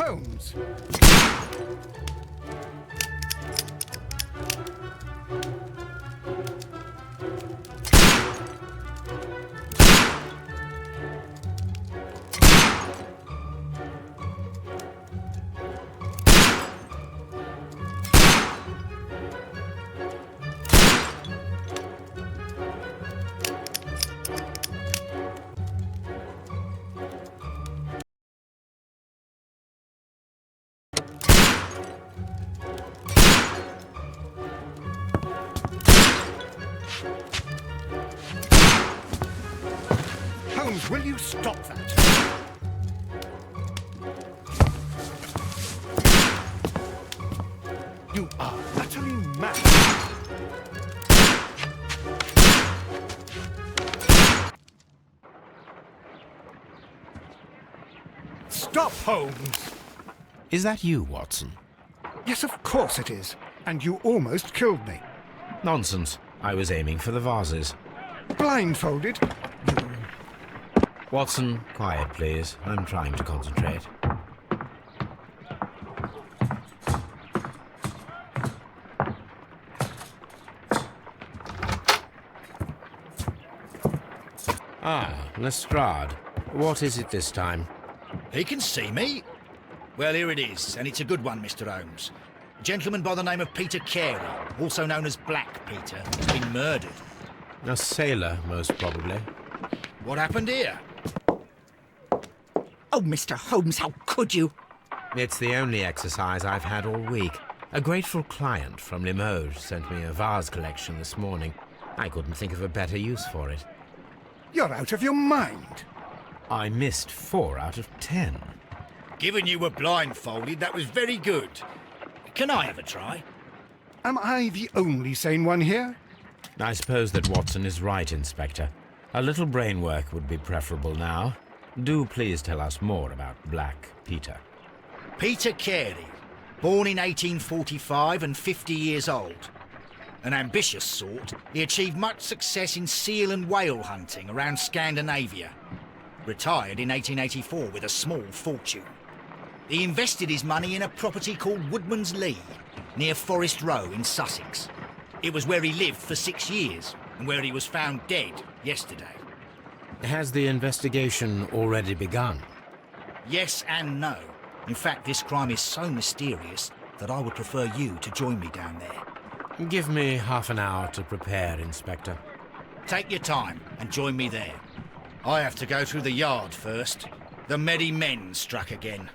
Holmes! Holmes, will you stop that? You are utterly mad. Stop, Holmes! Is that you, Watson? Yes, of course it is. And you almost killed me. Nonsense. I was aiming for the vases. Blindfolded? Watson, quiet, please. I'm trying to concentrate. Ah, Lestrade. What is it this time? He can see me. Well, here it is, and it's a good one, Mr. Holmes. A gentleman by the name of Peter Carey, also known as Black Peter, has been murdered. A sailor, most probably. What happened here? Oh, Mr. Holmes, how could you? It's the only exercise I've had all week. A grateful client from Limoges sent me a vase collection this morning. I couldn't think of a better use for it. You're out of your mind. I missed 4 out of 10. Given you were blindfolded, that was very good. Can I have a try? Am I the only sane one here? I suppose that Watson is right, Inspector. A little brain work would be preferable now. Do please tell us more about Black Peter. Peter Carey, born in 1845 and 50 years old. An ambitious sort, he achieved much success in seal and whale hunting around Scandinavia. Retired in 1884 with a small fortune. He invested his money in a property called Woodman's Lee, near Forest Row in Sussex. It was where he lived for 6 years, and where he was found dead yesterday. Has the investigation already begun? Yes and no. In fact, this crime is so mysterious that I would prefer you to join me down there. Give me half an hour to prepare, Inspector. Take your time and join me there. I have to go through the yard first. The merry men struck again.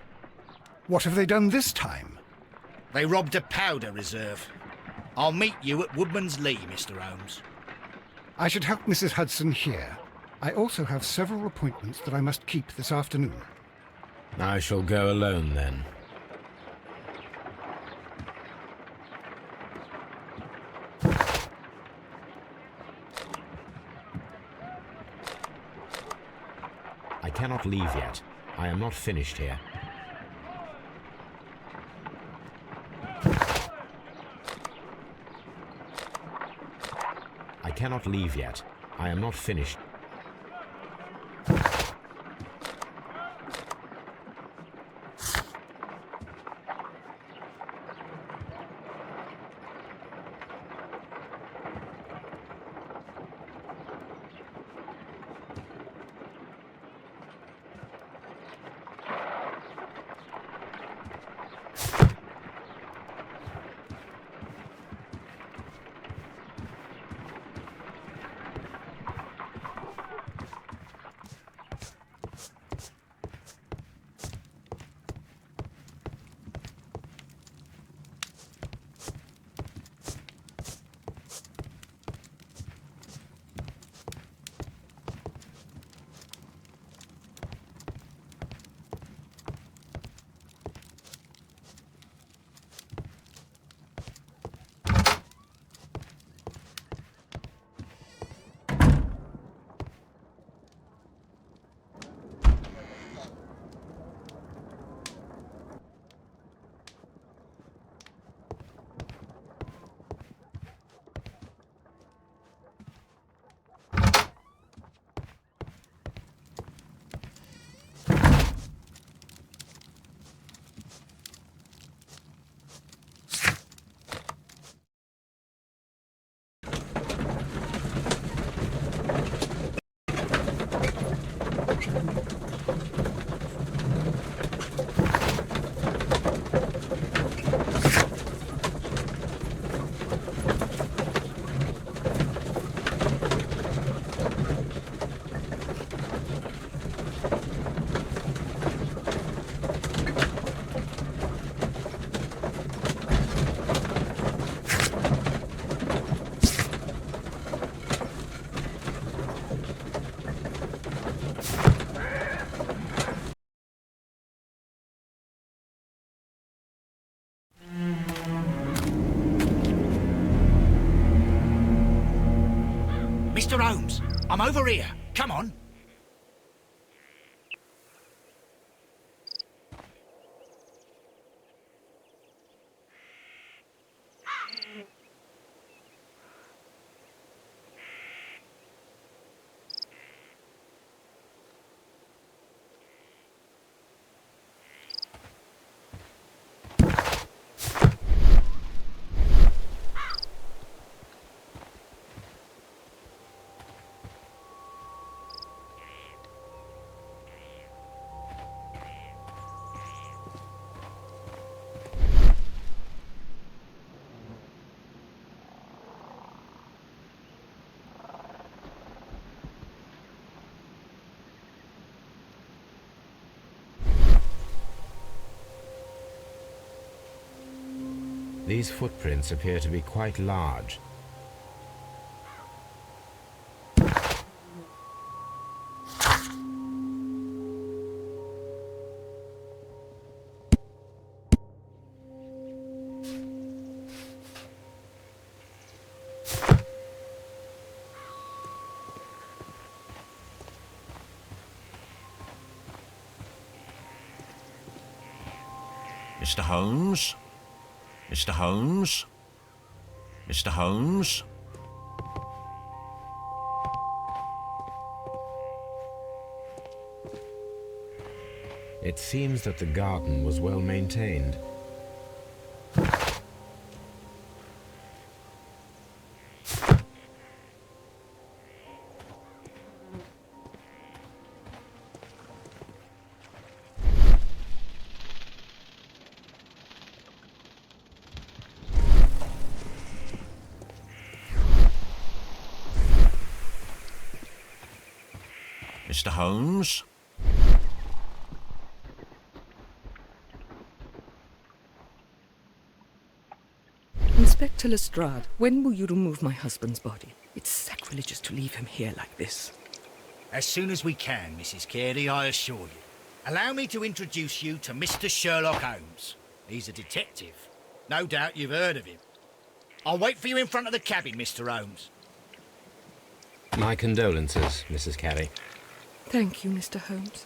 What have they done this time? They robbed a powder reserve. I'll meet you at Woodman's Lee, Mr. Holmes. I should help Mrs. Hudson here. I also have several appointments that I must keep this afternoon. I shall go alone, then. I cannot leave yet. I am not finished here. I cannot leave yet. I am not finished. Mr. Holmes, I'm over here. Come on. These footprints appear to be quite large. Mr. Holmes? Mr. Holmes? Mr. Holmes? It seems that the garden was well maintained. Mr. Holmes? Inspector Lestrade, when will you remove my husband's body? It's sacrilegious to leave him here like this. As soon as we can, Mrs. Carey, I assure you. Allow me to introduce you to Mr. Sherlock Holmes. He's a detective. No doubt you've heard of him. I'll wait for you in front of the cabin, Mr. Holmes. My condolences, Mrs. Carey. Thank you, Mr. Holmes.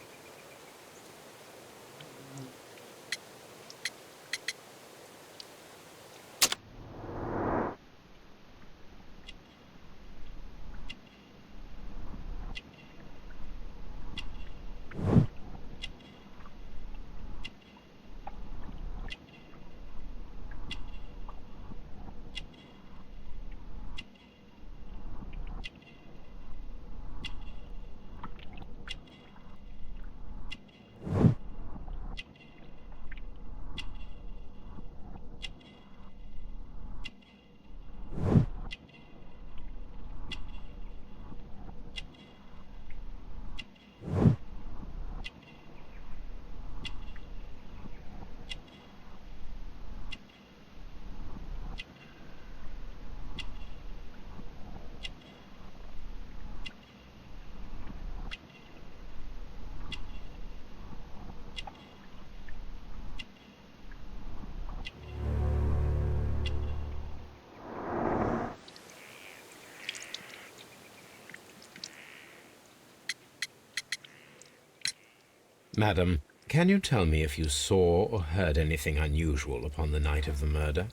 Madam, can you tell me if you saw or heard anything unusual upon the night of the murder?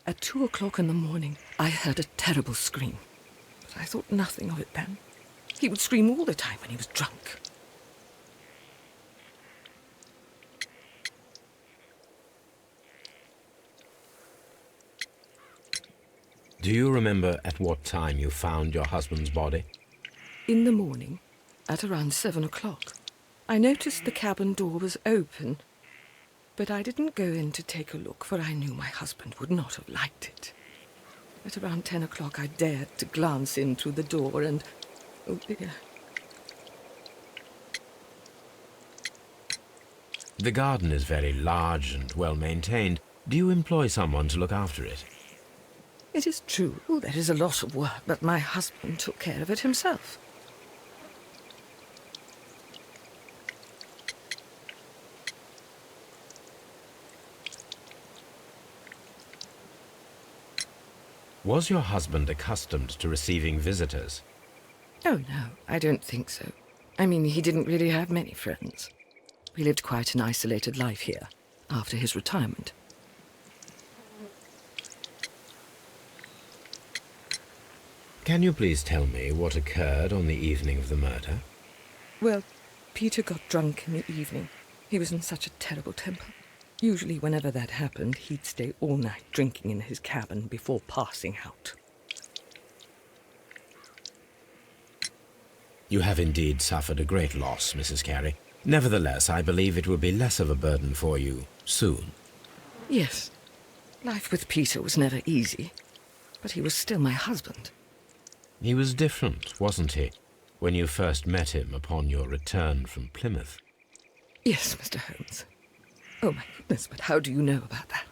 At 2 o'clock in the morning, I heard a terrible scream. But I thought nothing of it then. He would scream all the time when he was drunk. Do you remember at what time you found your husband's body? In the morning, at around 7 o'clock, I noticed the cabin door was open, but I didn't go in to take a look, for I knew my husband would not have liked it. At around 10 o'clock, I dared to glance in through the door and... oh dear. The garden is very large and well maintained. Do you employ someone to look after it? It is true, there is a lot of work, but my husband took care of it himself. Was your husband accustomed to receiving visitors? Oh, no, I don't think so. I mean, he didn't really have many friends. He lived quite an isolated life here, after his retirement. Can you please tell me what occurred on the evening of the murder? Well, Peter got drunk in the evening. He was in such a terrible temper. Usually whenever that happened, he'd stay all night drinking in his cabin before passing out. You have indeed suffered a great loss, Mrs. Carey. Nevertheless, I believe it will be less of a burden for you soon. Yes, life with Peter was never easy, but he was still my husband. He was different, wasn't he, when you first met him upon your return from Plymouth? Yes, Mr. Holmes. Oh, my goodness, but how do you know about that?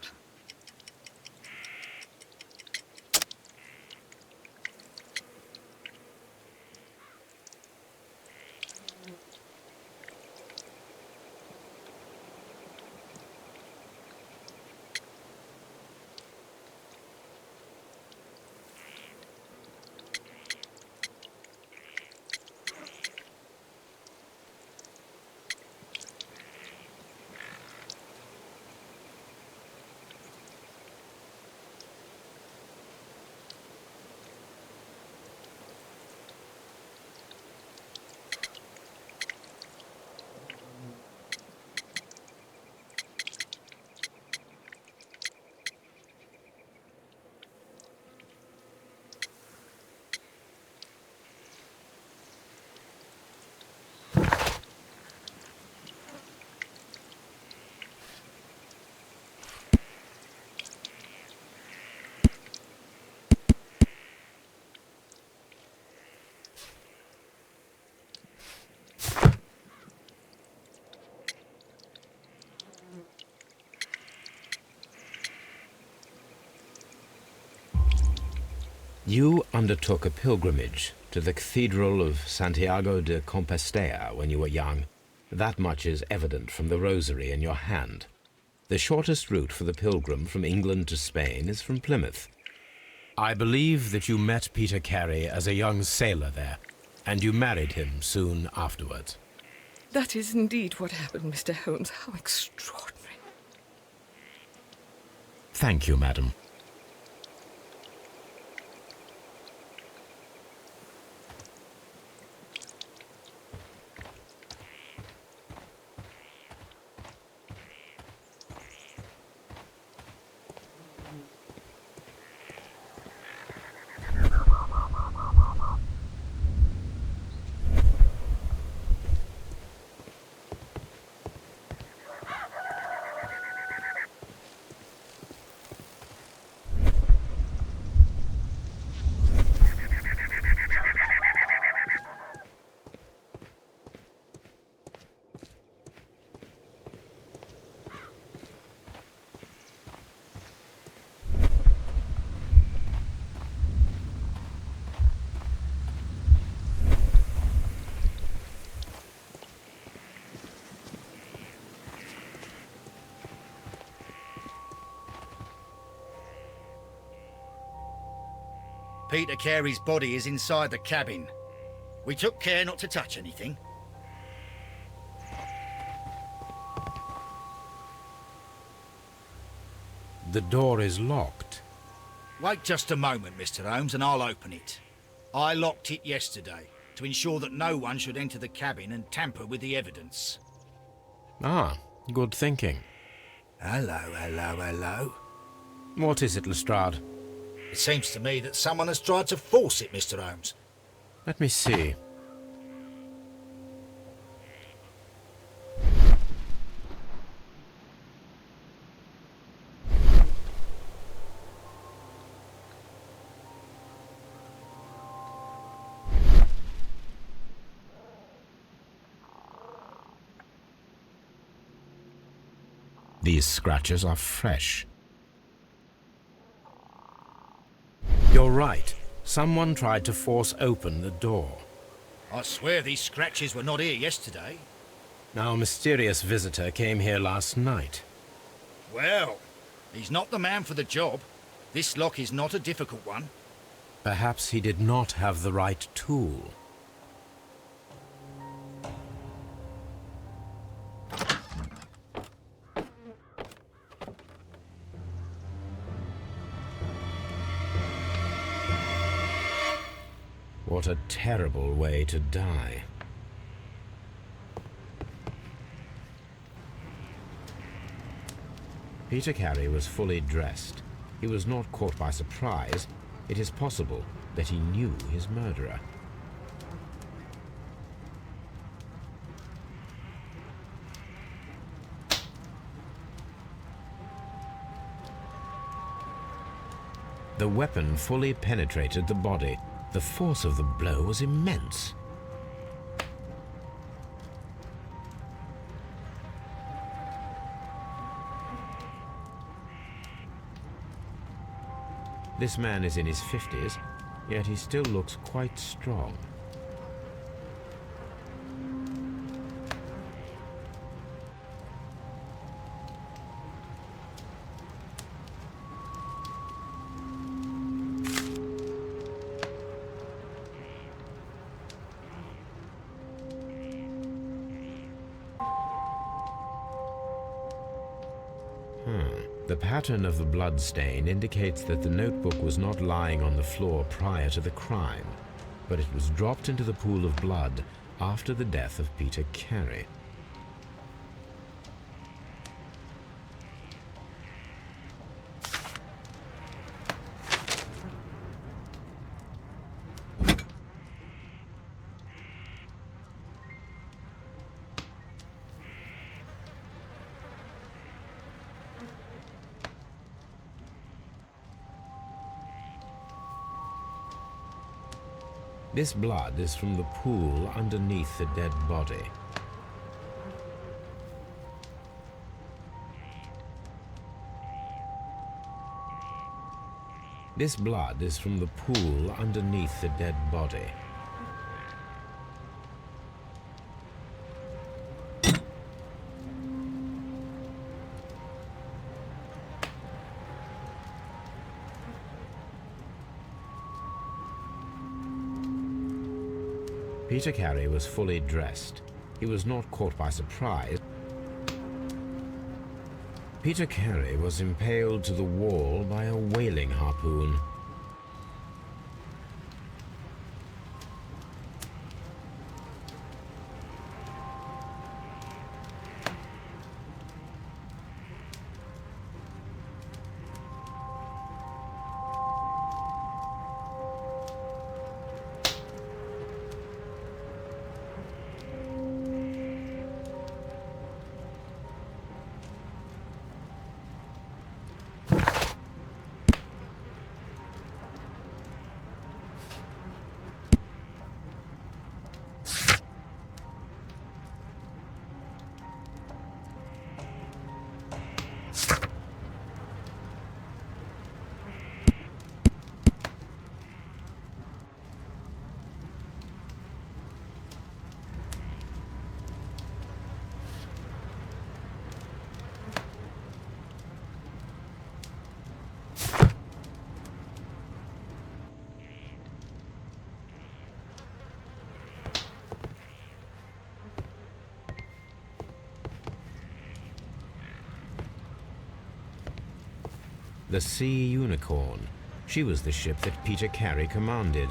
You undertook a pilgrimage to the Cathedral of Santiago de Compostela when you were young. That much is evident from the rosary in your hand. The shortest route for the pilgrim from England to Spain is from Plymouth. I believe that you met Peter Carey as a young sailor there, and you married him soon afterwards. That is indeed what happened, Mr. Holmes. How extraordinary. Thank you, madam. Peter Carey's body is inside the cabin. We took care not to touch anything. The door is locked. Wait just a moment, Mr. Holmes, and I'll open it. I locked it yesterday to ensure that no one should enter the cabin and tamper with the evidence. Ah, good thinking. Hello, hello, hello. What is it, Lestrade? It seems to me that someone has tried to force it, Mr. Holmes. Let me see. These scratches are fresh. You're right. Someone tried to force open the door. I swear these scratches were not here yesterday. Our mysterious visitor came here last night. Well, he's not the man for the job. This lock is not a difficult one. Perhaps he did not have the right tool. What a terrible way to die. Peter Carey was fully dressed. He was not caught by surprise. It is possible that he knew his murderer. The weapon fully penetrated the body. The force of the blow was immense. This man is in his 50s, yet he still looks quite strong. The pattern of the blood stain indicates that the notebook was not lying on the floor prior to the crime, but it was dropped into the pool of blood after the death of Peter Carey. This blood is from the pool underneath the dead body. This blood is from the pool underneath the dead body. Peter Carey was fully dressed. He was not caught by surprise. Peter Carey was impaled to the wall by a whaling harpoon. The Sea Unicorn. She was the ship that Peter Carey commanded.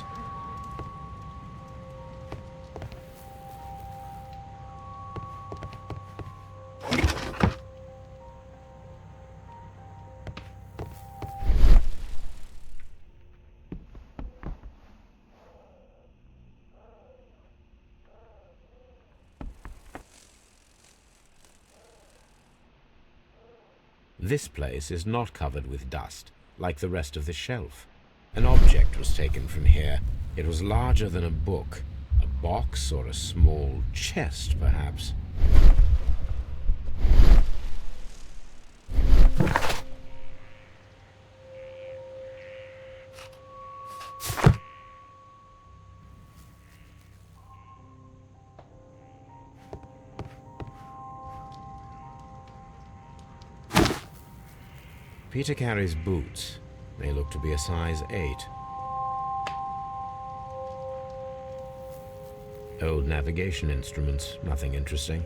This place is not covered with dust, like the rest of the shelf. An object was taken from here. It was larger than a book, a box or a small chest, perhaps. Peter Carey's boots. They look to be a size 8. Old navigation instruments, nothing interesting.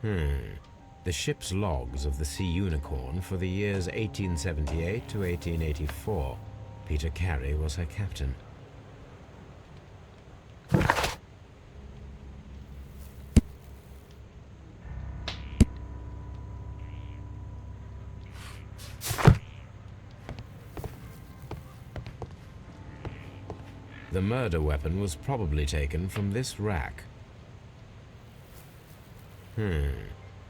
The ship's logs of the Sea Unicorn for the years 1878 to 1884. Peter Carey was her captain. The murder weapon was probably taken from this rack.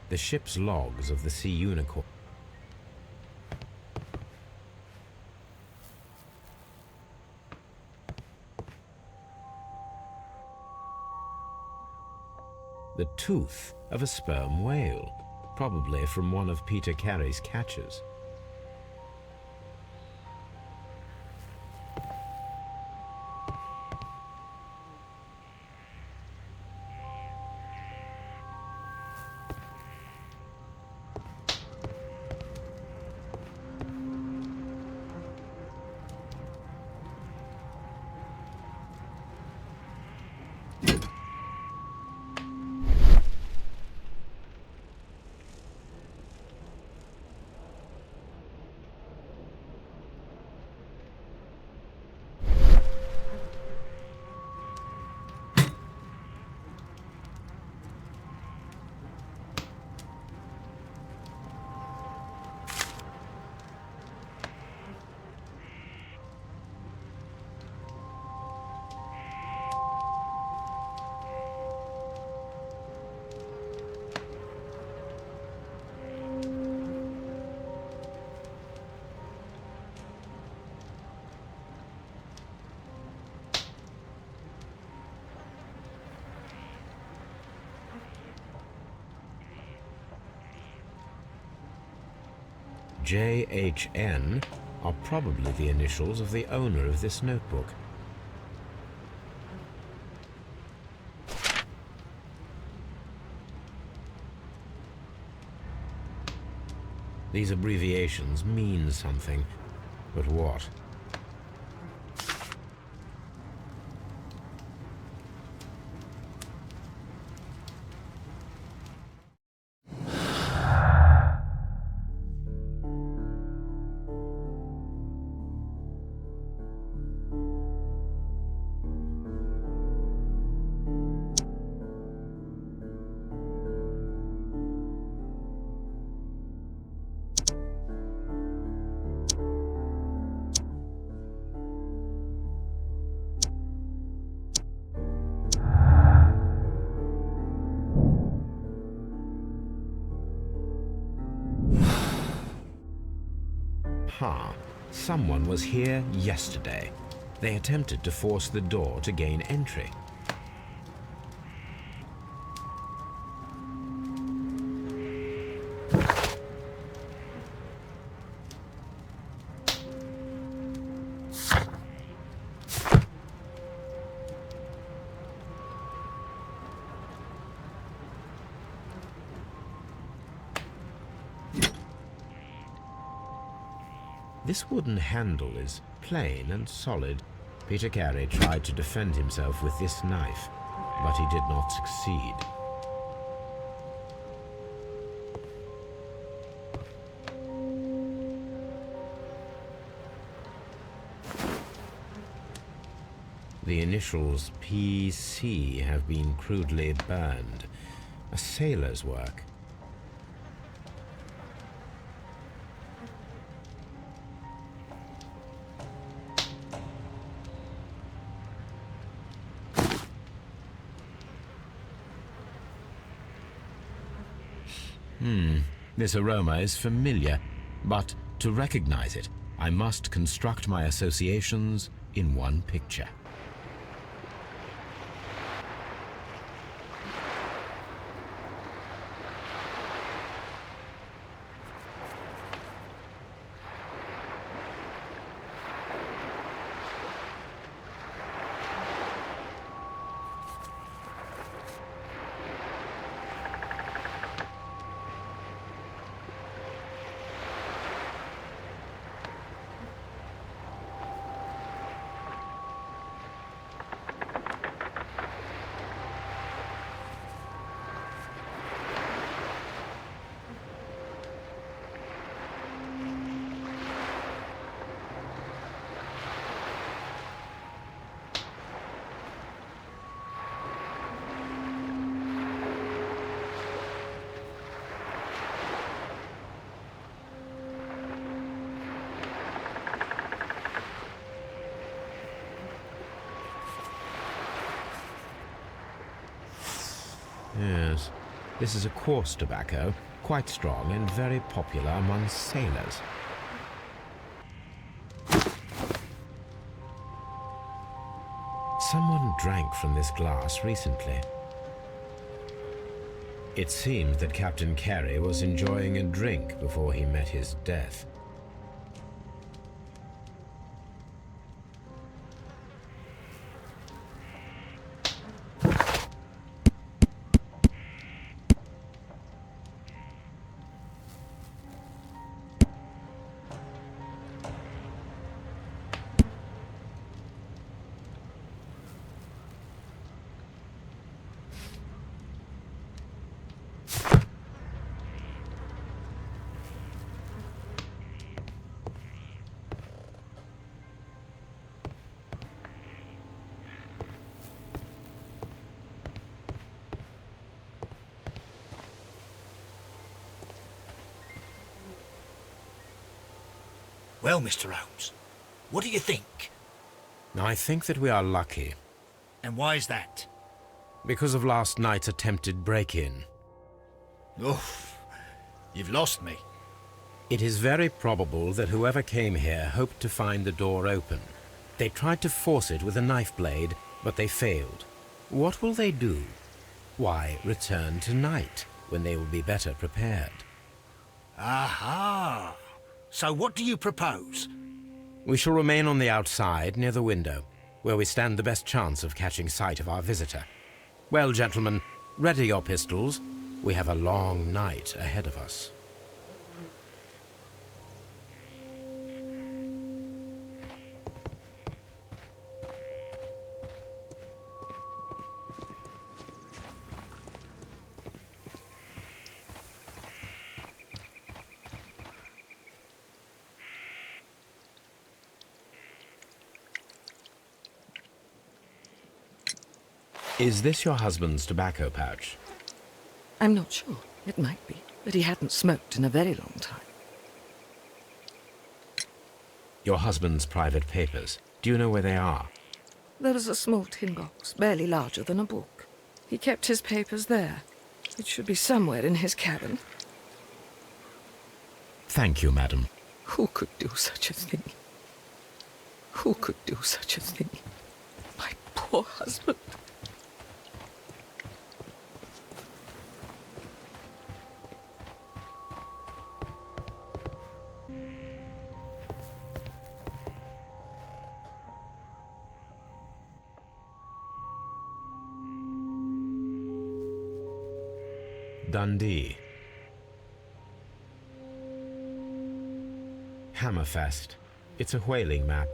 The ship's logs of the Sea Unicorn. The tooth of a sperm whale, probably from one of Peter Carey's catches. JHN are probably the initials of the owner of this notebook. These abbreviations mean something, but what? Someone was here yesterday. They attempted to force the door to gain entry. This wooden handle is plain and solid. Peter Carey tried to defend himself with this knife, but he did not succeed. The initials PC have been crudely burned. A sailor's work. This aroma is familiar, but to recognize it, I must construct my associations in one picture. This is a coarse tobacco, quite strong and very popular among sailors. Someone drank from this glass recently. It seemed that Captain Carey was enjoying a drink before he met his death. Well, Mr. Holmes, what do you think? I think that we are lucky, And why is that? because of last night's attempted break-in. Oof, you've lost me. It is very probable that whoever came here hoped to find the door open. They tried to force it with a knife blade, but they failed. What will they do? Why, return tonight, when they will be better prepared. Aha! So what do you propose? We shall remain on the outside, near the window, where we stand the best chance of catching sight of our visitor. Well, gentlemen, ready your pistols. We have a long night ahead of us. Is this your husband's tobacco pouch? I'm not sure. It might be, but he hadn't smoked in a very long time. Your husband's private papers. Do you know where they are? There was a small tin box, barely larger than a book. He kept his papers there. It should be somewhere in his cabin. Thank you, madam. Who could do such a thing? Who could do such a thing? My poor husband. Dundee. Hammerfest. It's a whaling map.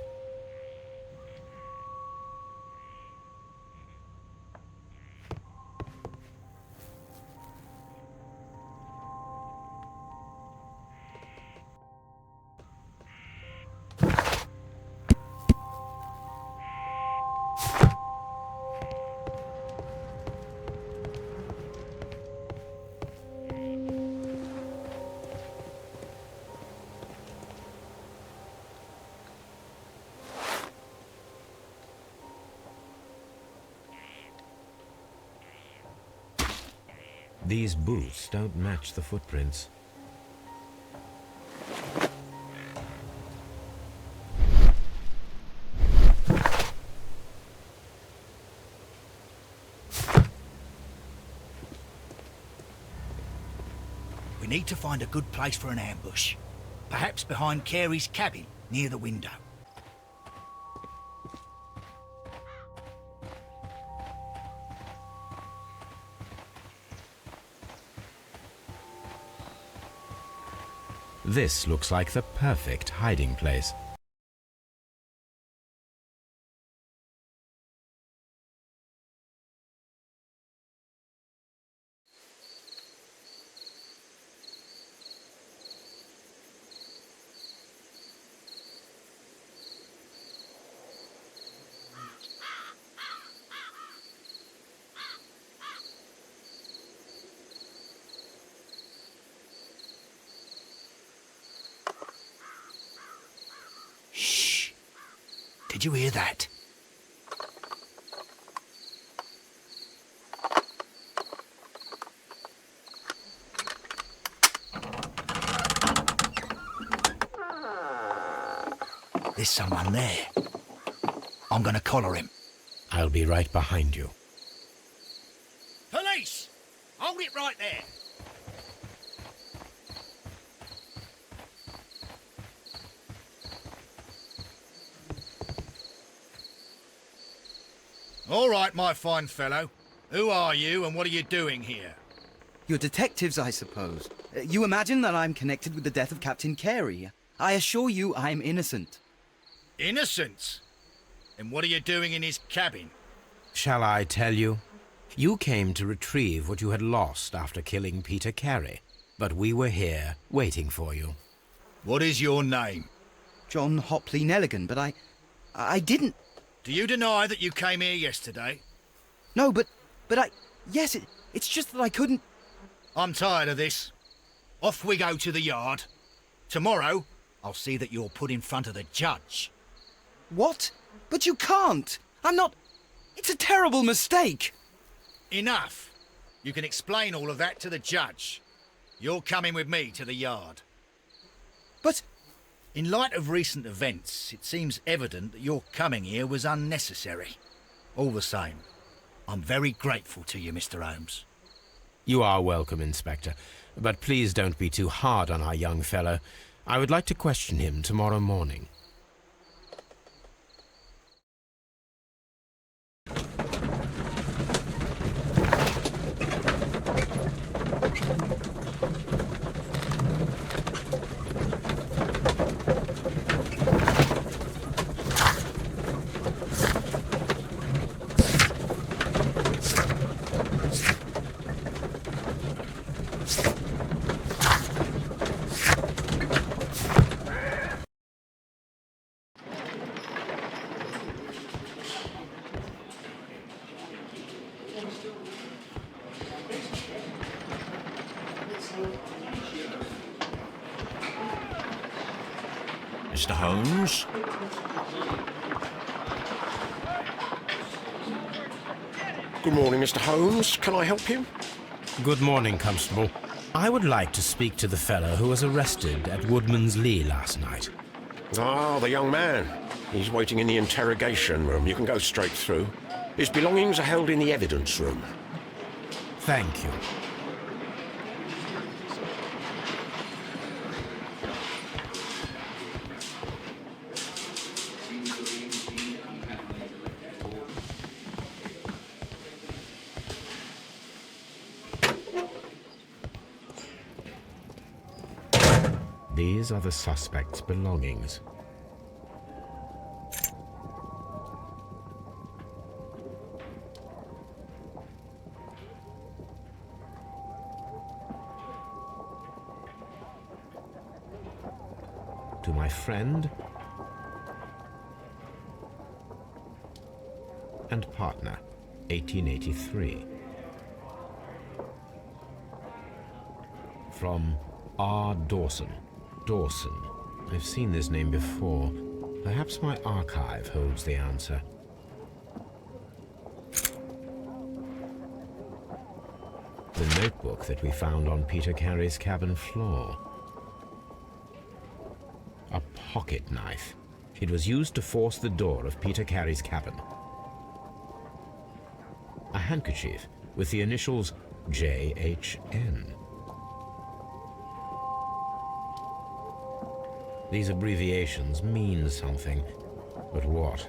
These boots don't match the footprints. We need to find a good place for an ambush. Perhaps behind Carey's cabin, near the window. This looks like the perfect hiding place. Shh! Did you hear that? There's someone there. I'm gonna collar him. I'll be right behind you. Police! Hold it right there. All right, my fine fellow. Who are you and what are you doing here? You're detectives, I suppose. You imagine that I'm connected with the death of Captain Carey. I assure you I'm innocent. Innocent? And what are you doing in his cabin? Shall I tell you? You came to retrieve what you had lost after killing Peter Carey, but we were here waiting for you. What is your name? John Hopley Nelligan, but I didn't... Do you deny that you came here yesterday? No, but yes, it's just that I couldn't... I'm tired of this. Off we go to the yard. Tomorrow, I'll see that you're put in front of the judge. What? But you can't! I'm not... It's a terrible mistake! Enough. You can explain all of that to the judge. You're coming with me to the yard. But... In light of recent events, it seems evident that your coming here was unnecessary. All the same, I'm very grateful to you, Mr. Holmes. You are welcome, Inspector, but please don't be too hard on our young fellow. I would like to question him tomorrow morning. Mr. Holmes? Good morning, Mr. Holmes. Can I help you? Good morning, Constable. I would like to speak to the fellow who was arrested at Woodman's Lee last night. Ah, the young man. He's waiting in the interrogation room. You can go straight through. His belongings are held in the evidence room. Thank you. These are the suspect's belongings. To my friend and partner, 1883. From R. Dawson. Dawson. I've seen this name before. Perhaps my archive holds the answer. The notebook that we found on Peter Carey's cabin floor. A pocket knife. It was used to force the door of Peter Carey's cabin. A handkerchief with the initials JHN. These abbreviations mean something, but what?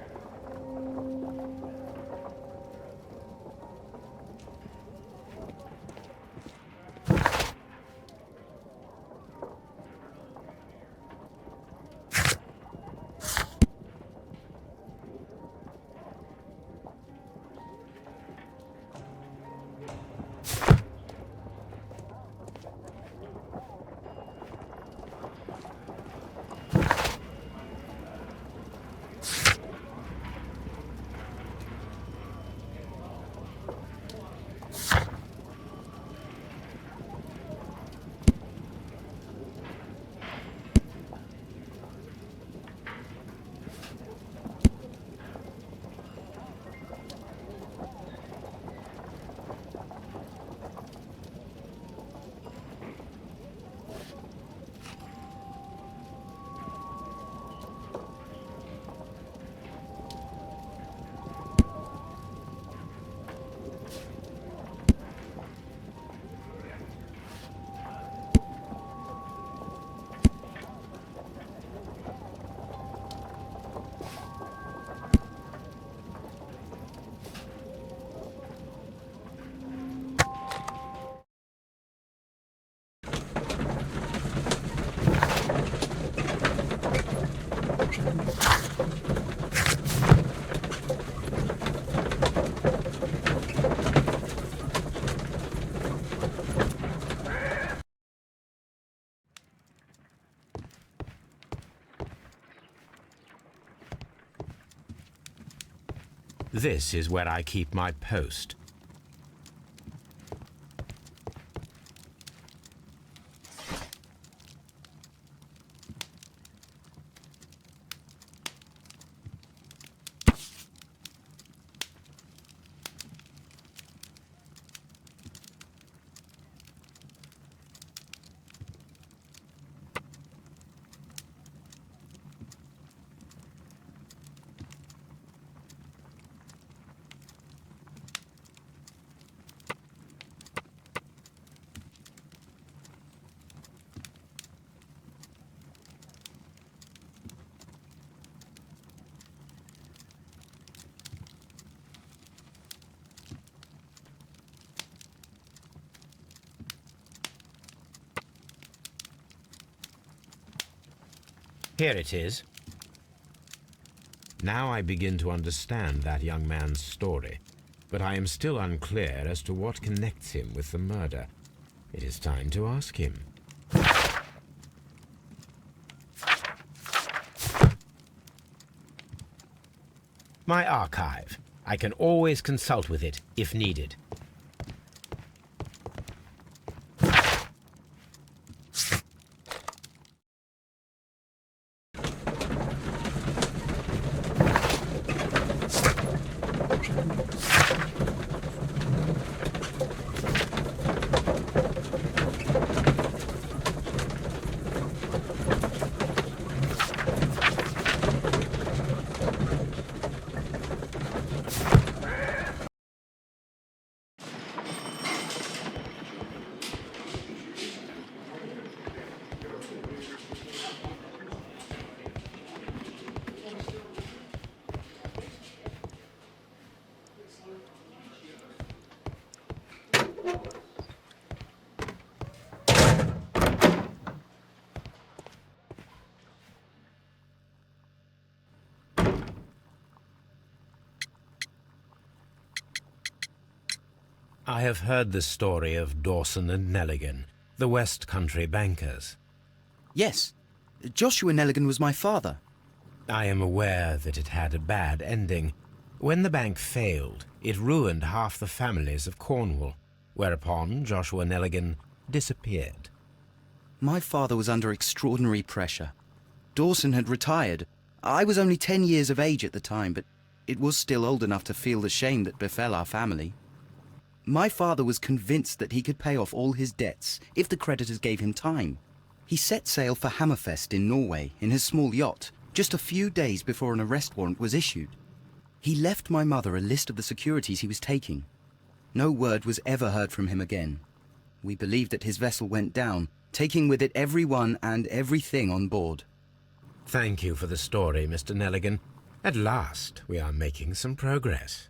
This is where I keep my post. Here it is. Now I begin to understand that young man's story, but I am still unclear as to what connects him with the murder. It is time to ask him. My archive. I can always consult with it if needed. I have heard the story of Dawson and Nelligan, the West Country bankers. Yes. Joshua Nelligan was my father. I am aware that it had a bad ending. When the bank failed, it ruined half the families of Cornwall, whereupon Joshua Nelligan disappeared. My father was under extraordinary pressure. Dawson had retired. I was only 10 years of age at the time, but it was still old enough to feel the shame that befell our family. My father was convinced that he could pay off all his debts if the creditors gave him time. He set sail for Hammerfest in Norway in his small yacht just a few days before an arrest warrant was issued. He left my mother a list of the securities he was taking. No word was ever heard from him again. We believed that his vessel went down, taking with it everyone and everything on board. Thank you for the story, Mr. Nelligan. At last, we are making some progress.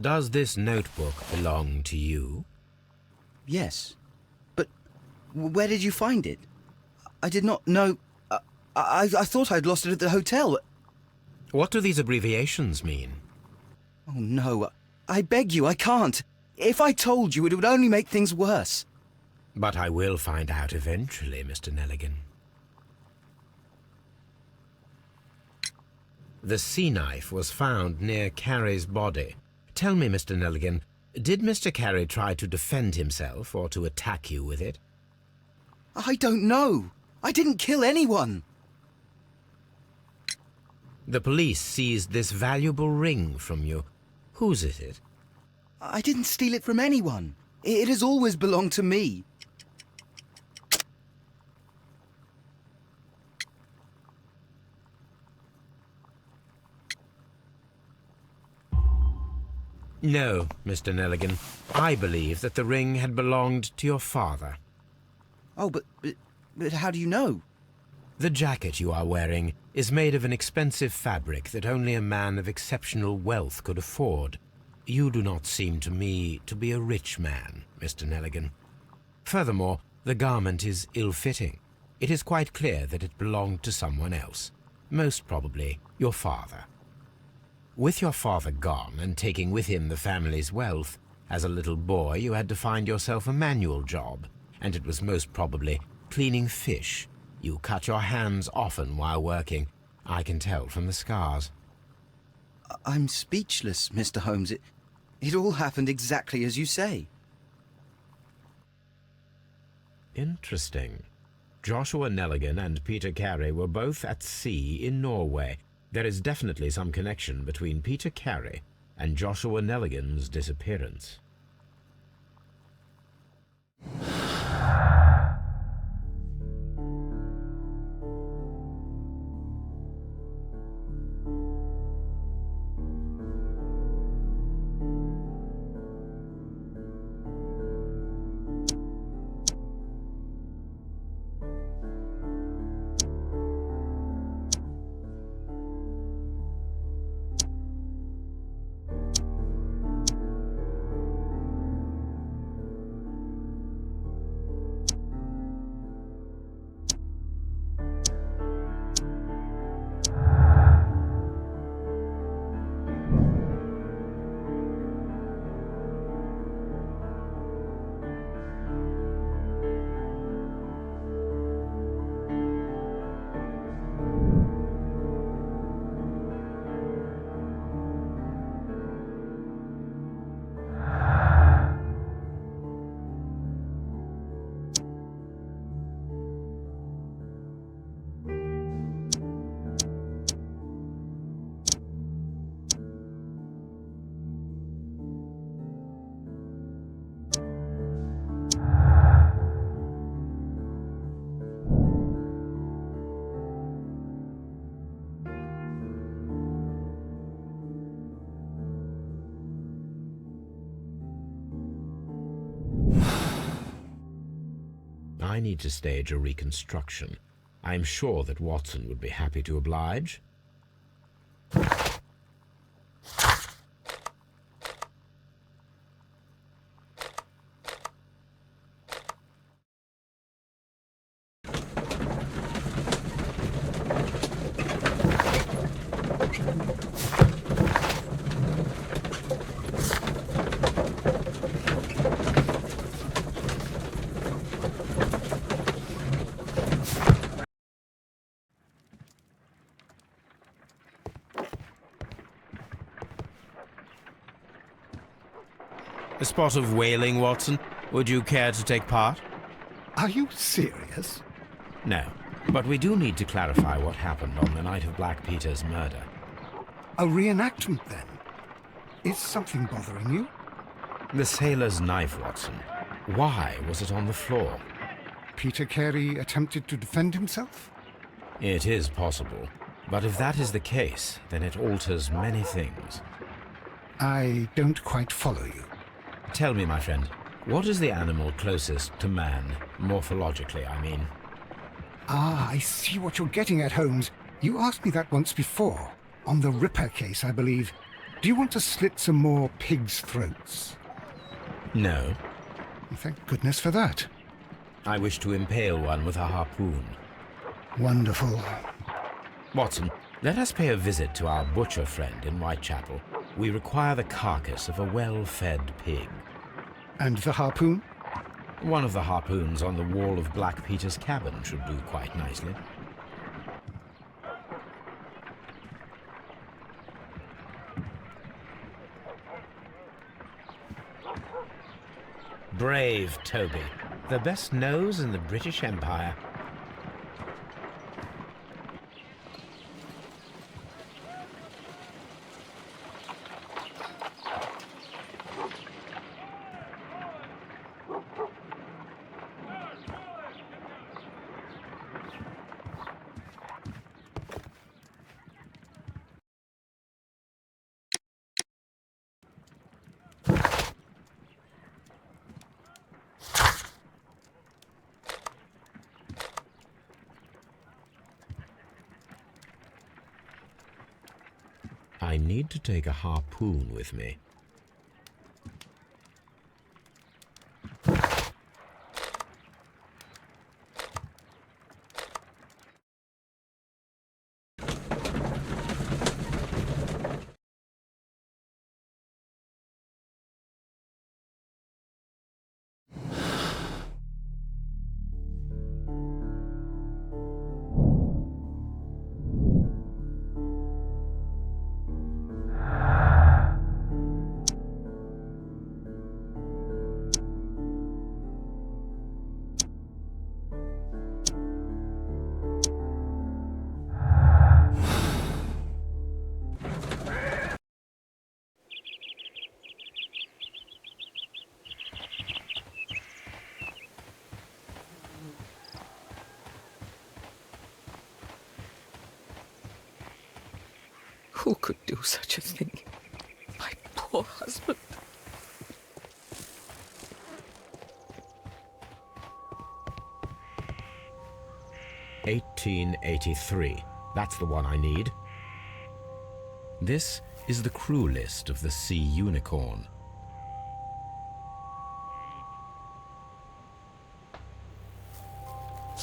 Does this notebook belong to you? Yes. But where did you find it? I did not know... I thought I'd lost it at the hotel. What do these abbreviations mean? Oh, no. I beg you, I can't. If I told you, it would only make things worse. But I will find out eventually, Mr. Nelligan. The sea knife was found near Carey's body. Tell me, Mr. Nelligan, did Mr. Carey try to defend himself or to attack you with it? I don't know. I didn't kill anyone! The police seized this valuable ring from you. Whose is it? I didn't steal it from anyone. It has always belonged to me. No, Mr. Nelligan. I believe that the ring had belonged to your father. Oh, but how do you know? The jacket you are wearing is made of an expensive fabric that only a man of exceptional wealth could afford. You do not seem to me to be a rich man, Mr. Nelligan. Furthermore, the garment is ill-fitting. It is quite clear that it belonged to someone else, most probably your father. With your father gone and taking with him the family's wealth, as a little boy you had to find yourself a manual job, and it was most probably cleaning fish. You cut your hands often while working. I can tell from the scars. I'm speechless, Mr. Holmes. It all happened exactly as you say. Interesting. Joshua Nelligan and Peter Carey were both at sea in Norway. There is definitely some connection between Peter Carey and Joshua Nelligan's disappearance. I need to stage a reconstruction. I'm sure that Watson would be happy to oblige. A spot of whaling, Watson. Would you care to take part? Are you serious? No, but we do need to clarify what happened on the night of Black Peter's murder. A reenactment, then? Is something bothering you? The sailor's knife, Watson. Why was it on the floor? Peter Carey attempted to defend himself? It is possible. But if that is the case, then it alters many things. I don't quite follow you. Tell me, my friend, what is the animal closest to man, morphologically, I mean? Ah, I see what you're getting at, Holmes. You asked me that once before. On the Ripper case, I believe. Do you want to slit some more pigs' throats? No. Thank goodness for that. I wish to impale one with a harpoon. Wonderful. Watson, let us pay a visit to our butcher friend in Whitechapel. We require the carcass of a well-fed pig. And the harpoon? One of the harpoons on the wall of Black Peter's cabin should do quite nicely. Brave Toby, the best nose in the British Empire. I need to take a harpoon with me. Who could do such a thing? My poor husband. "1883. That's the one I need. This is the crew list of the Sea Unicorn.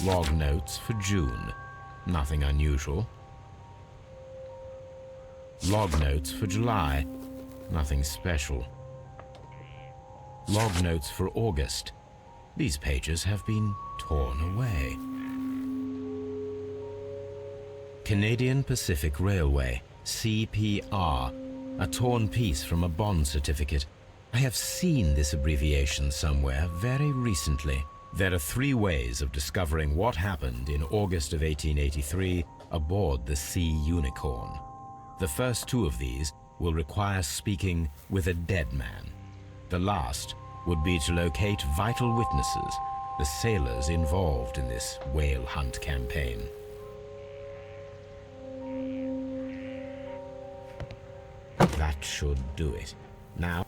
Log notes for June. Nothing unusual. Log notes for July. Nothing special. Log notes for August. These pages have been torn away. Canadian Pacific Railway, CPR, a torn piece from a bond certificate. I have seen this abbreviation somewhere very recently. There are 3 ways of discovering what happened in August of 1883 aboard the Sea Unicorn. The first 2 of these will require speaking with a dead man. The last would be to locate vital witnesses, the sailors involved in this whale hunt campaign. That should do it. Now,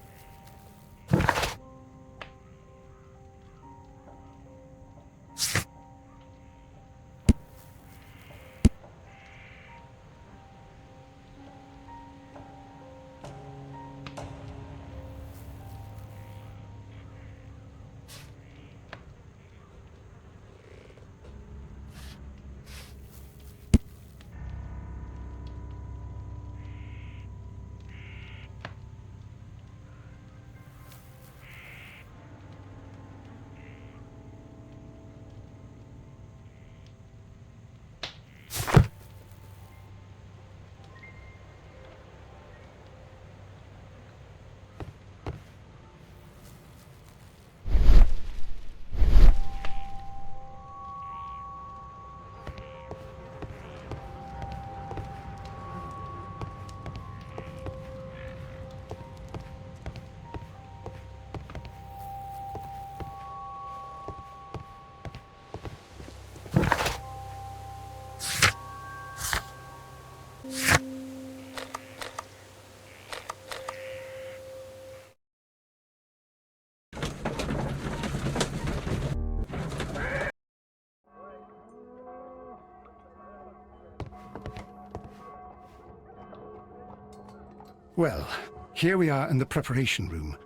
Well, here we are in the preparation room.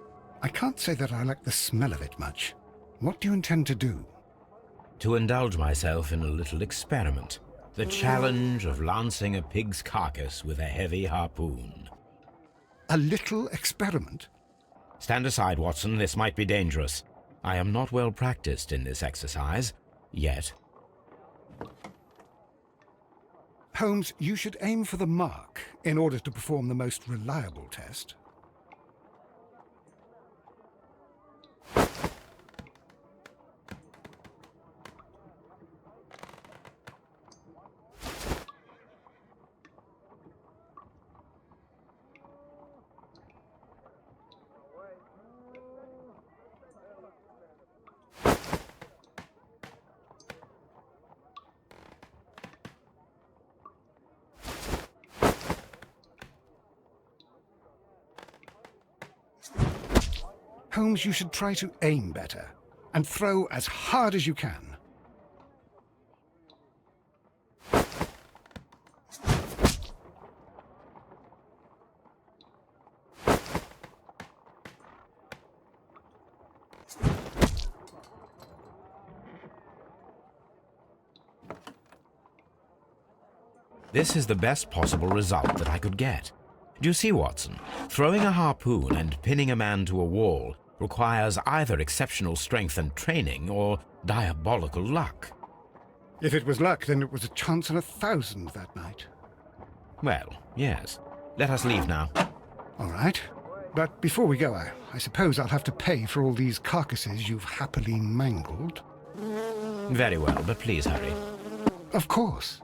I can't say that I like the smell of it much. What do you intend to do? to indulge myself in a little experiment. The challenge of lancing a pig's carcass with a heavy harpoon. A little experiment? Stand aside, Watson. This might be dangerous. I am not well practiced in this exercise, yet. Holmes, you should aim for the mark in order to perform the most reliable test. Holmes, you should try to aim better and throw as hard as you can. This is the best possible result that I could get. Do you see, Watson? Throwing a harpoon and pinning a man to a wall requires either exceptional strength and training or diabolical luck. If it was luck, then it was a chance in 1,000 that night. Well, yes. Let us leave now. All right. But before we go, I suppose I'll have to pay for all these carcasses you've happily mangled. Very well, but please hurry. Of course.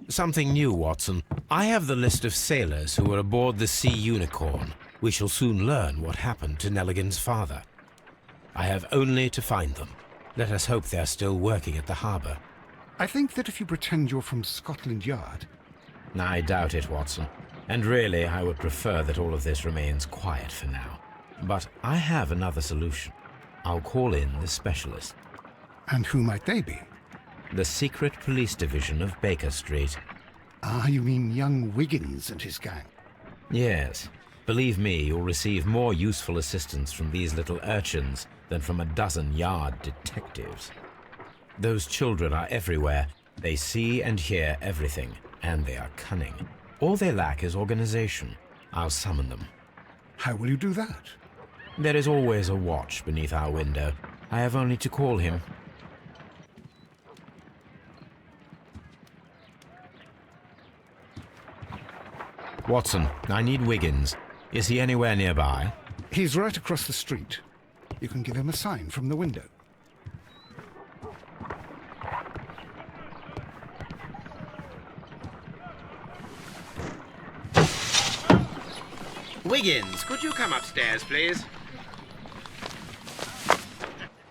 Something new, Watson. I have the list of sailors who were aboard the Sea Unicorn. We shall soon learn what happened to Nelligan's father. I have only to find them. Let us hope they are still working at the harbour. I think that if you pretend you're from Scotland Yard... I doubt it, Watson. And really, I would prefer that all of this remains quiet for now. But I have another solution. I'll call in the specialist. And who might they be? The secret police division of Baker Street. Ah, you mean young Wiggins and his gang? Yes. Believe me, you'll receive more useful assistance from these little urchins than from a dozen yard detectives. Those children are everywhere. They see and hear everything, and they are cunning. All they lack is organization. I'll summon them. How will you do that? There is always a watch beneath our window. I have only to call him. Watson, I need Wiggins. Is he anywhere nearby? He's right across the street. You can give him a sign from the window. Wiggins, could you come upstairs, please?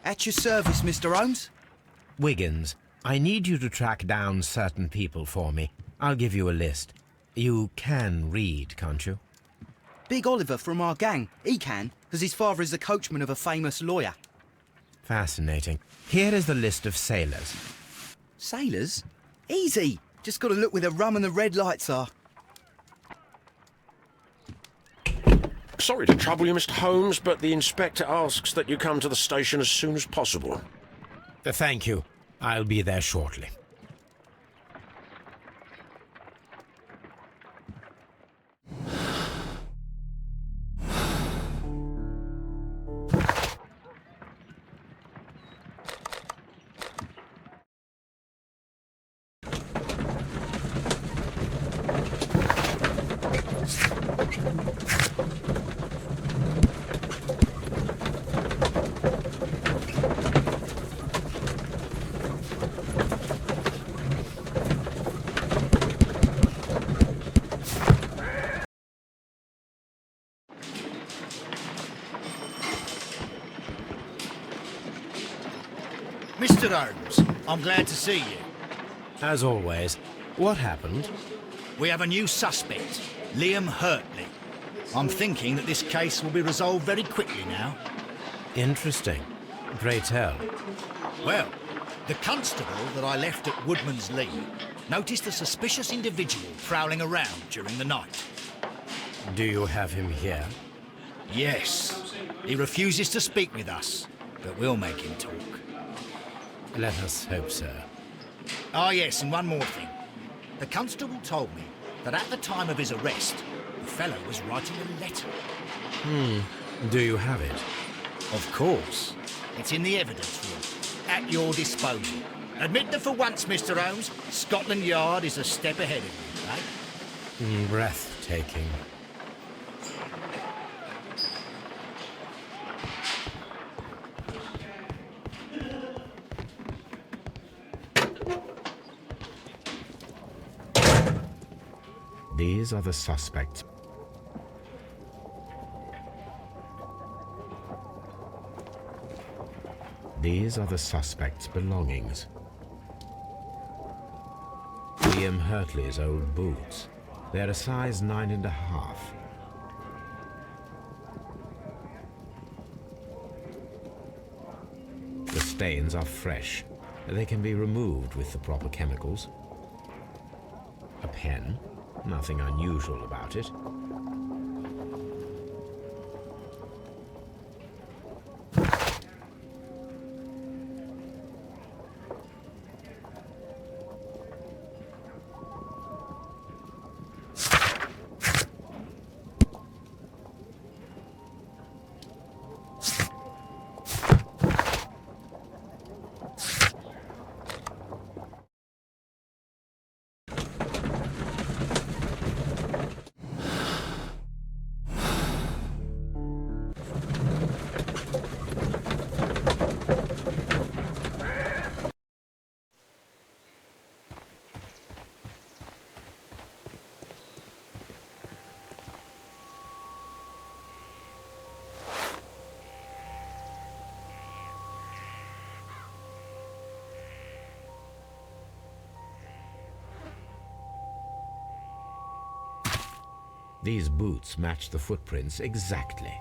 At your service, Mr. Holmes. Wiggins, I need you to track down certain people for me. I'll give you a list. You can read, can't you? Big Oliver from our gang. He can, because his father is the coachman of a famous lawyer. Fascinating. Here is the list of sailors. Sailors? Easy. Just got to look where the rum and the red lights are. Sorry to trouble you, Mr. Holmes, but the inspector asks that you come to the station as soon as possible. Thank you. I'll be there shortly. Mr. Holmes, I'm glad to see you. As always, what happened? We have a new suspect, Liam Hurtley. I'm thinking that this case will be resolved very quickly now. Interesting. Pray tell. Well, the constable that I left at Woodman's Lee noticed a suspicious individual prowling around during the night. Do you have him here? Yes. He refuses to speak with us, but we'll make him talk. Let us hope so. Ah, yes, and one more thing. The constable told me that at the time of his arrest, the fellow was writing a letter. Do you have it? Of course. It's in the evidence room, at your disposal. Admit that for once, Mr. Holmes, Scotland Yard is a step ahead of you, eh? Breathtaking. These are the suspects. These are the suspect's belongings. William Hurtley's old boots. They're a size 9.5. The stains are fresh. They can be removed with the proper chemicals. A pen. Nothing unusual about it. These boots match the footprints exactly.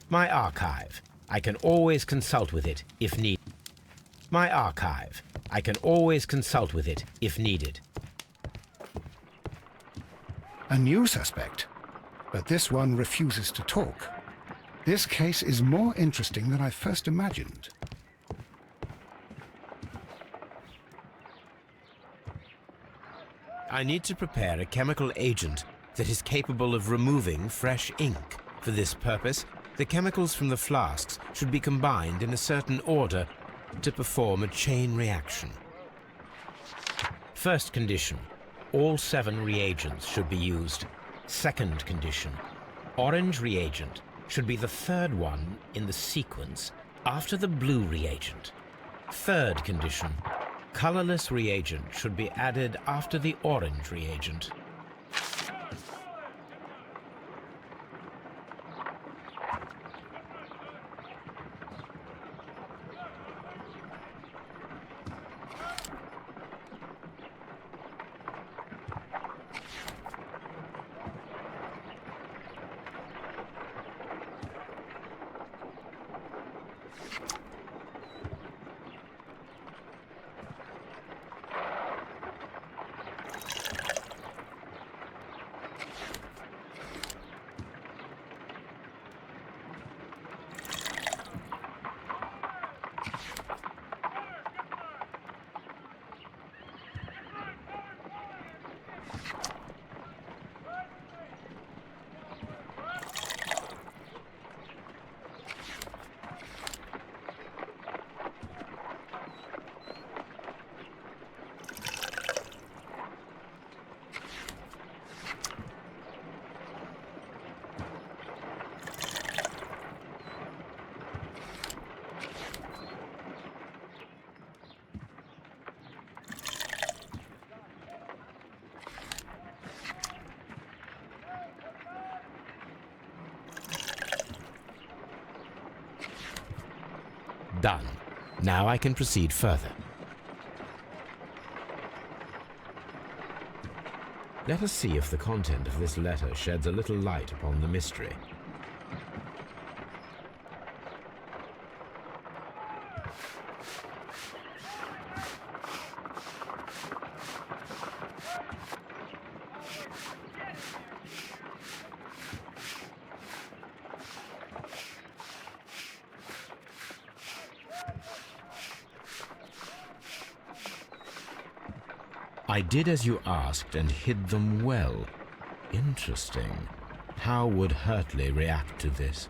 My archive. I can always consult with it if need. My archive. I can always consult with it if needed. A new suspect, but this one refuses to talk. This case is more interesting than I first imagined. I need to prepare a chemical agent that is capable of removing fresh ink. For this purpose, the chemicals from the flasks should be combined in a certain order to perform a chain reaction. First condition, all 7 reagents should be used. Second condition, orange reagent should be the third one in the sequence after the blue reagent. Third condition, colorless reagent should be added after the orange reagent. Done. Now I can proceed further. Let us see if the content of this letter sheds a little light upon the mystery. I did as you asked and hid them well. Interesting. How would Hurtley react to this?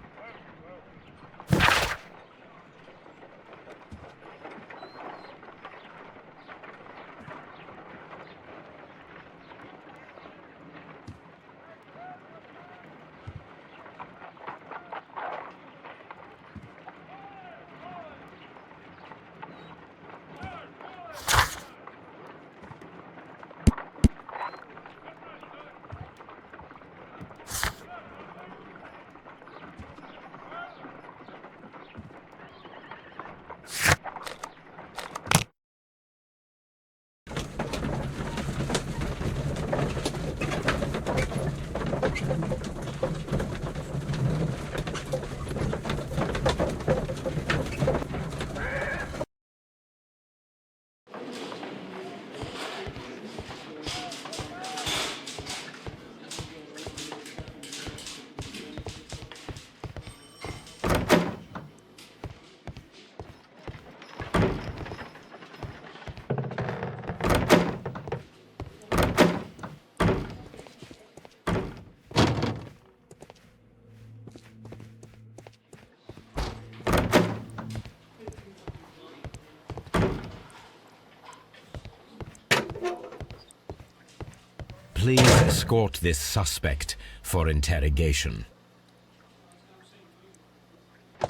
Please escort this suspect for interrogation.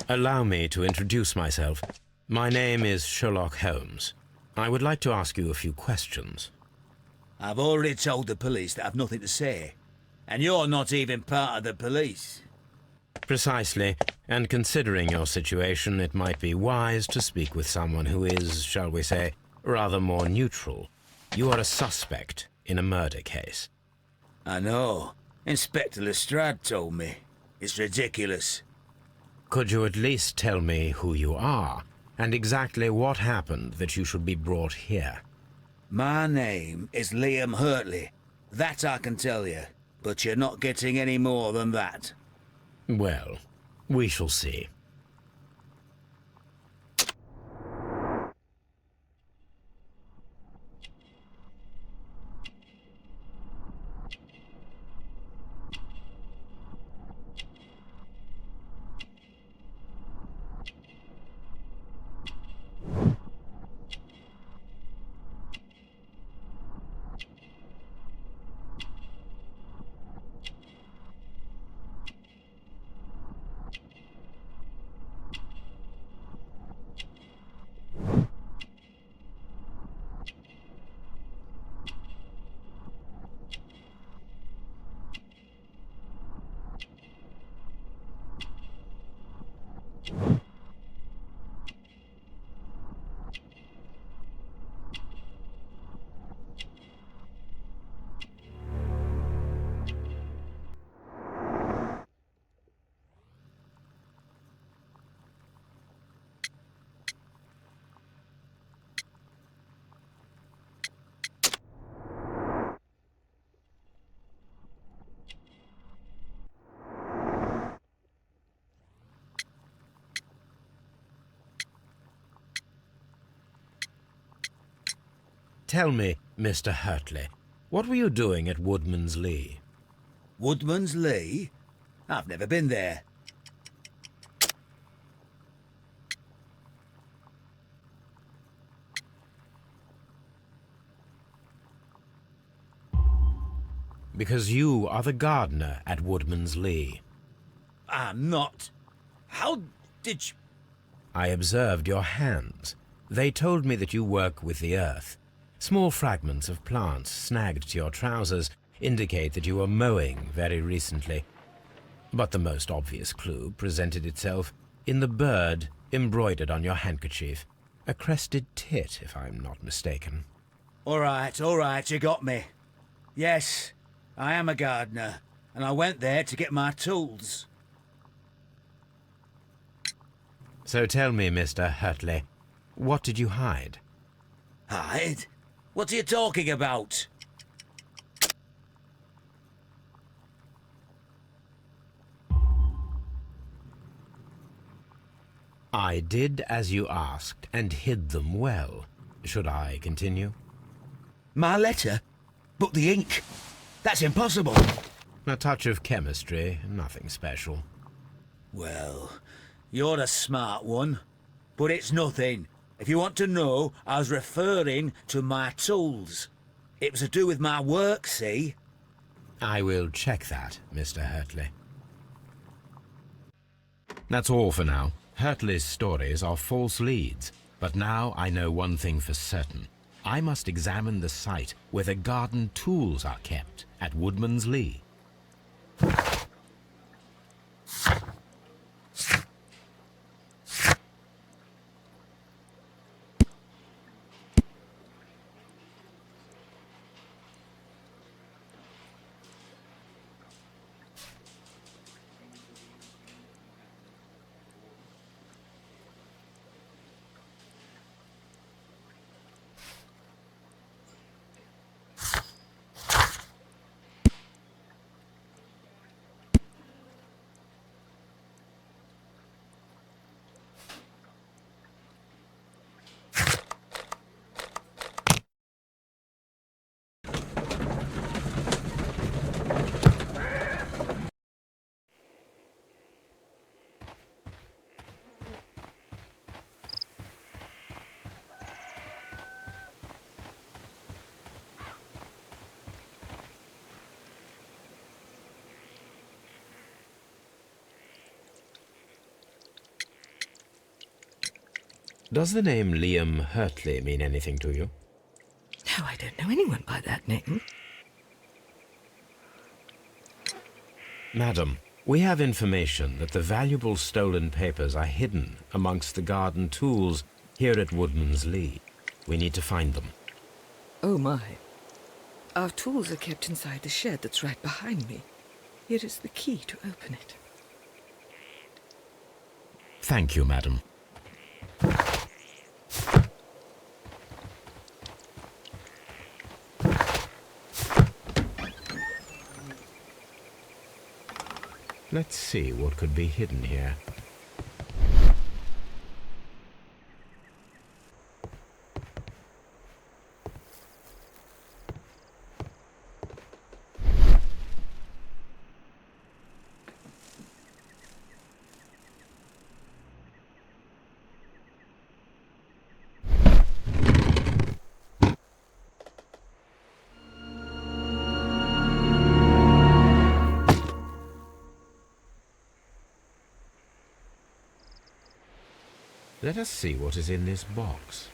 Allow me to introduce myself. My name is Sherlock Holmes. I would like to ask you a few questions. I've already told the police that I've nothing to say. And you're not even part of the police. Precisely. And considering your situation, it might be wise to speak with someone who is, shall we say, rather more neutral. You are a suspect in a murder case. I know. Inspector Lestrade told me. It's ridiculous. Could you at least tell me who you are, and exactly what happened that you should be brought here? My name is Liam Hurtley. That I can tell you, but you're not getting any more than that. Well, we shall see. Tell me, Mr. Hurtley, what were you doing at Woodman's Lee? Woodman's Lee? I've never been there. Because you are the gardener at Woodman's Lee. I'm not. How did you... I observed your hands. They told me that you work with the earth. Small fragments of plants snagged to your trousers indicate that you were mowing very recently. But the most obvious clue presented itself in the bird embroidered on your handkerchief. A crested tit, if I'm not mistaken. All right, you got me. Yes, I am a gardener, and I went there to get my tools. So tell me, Mr. Hurtley, what did you hide? Hide? What are you talking about? I did as you asked, and hid them well. Should I continue? My letter? But the ink? That's impossible. A touch of chemistry, nothing special. Well, you're a smart one. But it's nothing. If you want to know, I was referring to my tools. It was to do with my work, see? I will check that, Mr. Hurtley. That's all for now. Hurtley's stories are false leads, but now I know one thing for certain. I must examine the site where the garden tools are kept at Woodman's Lee. Does the name Liam Hurtley mean anything to you? No, I don't know anyone by that name. Madam, we have information that the valuable stolen papers are hidden amongst the garden tools here at Woodman's Lee. We need to find them. Oh, my. Our tools are kept inside the shed that's right behind me. Here is the key to open it. Thank you, madam. Let's see what could be hidden here. Let us see what is in this box.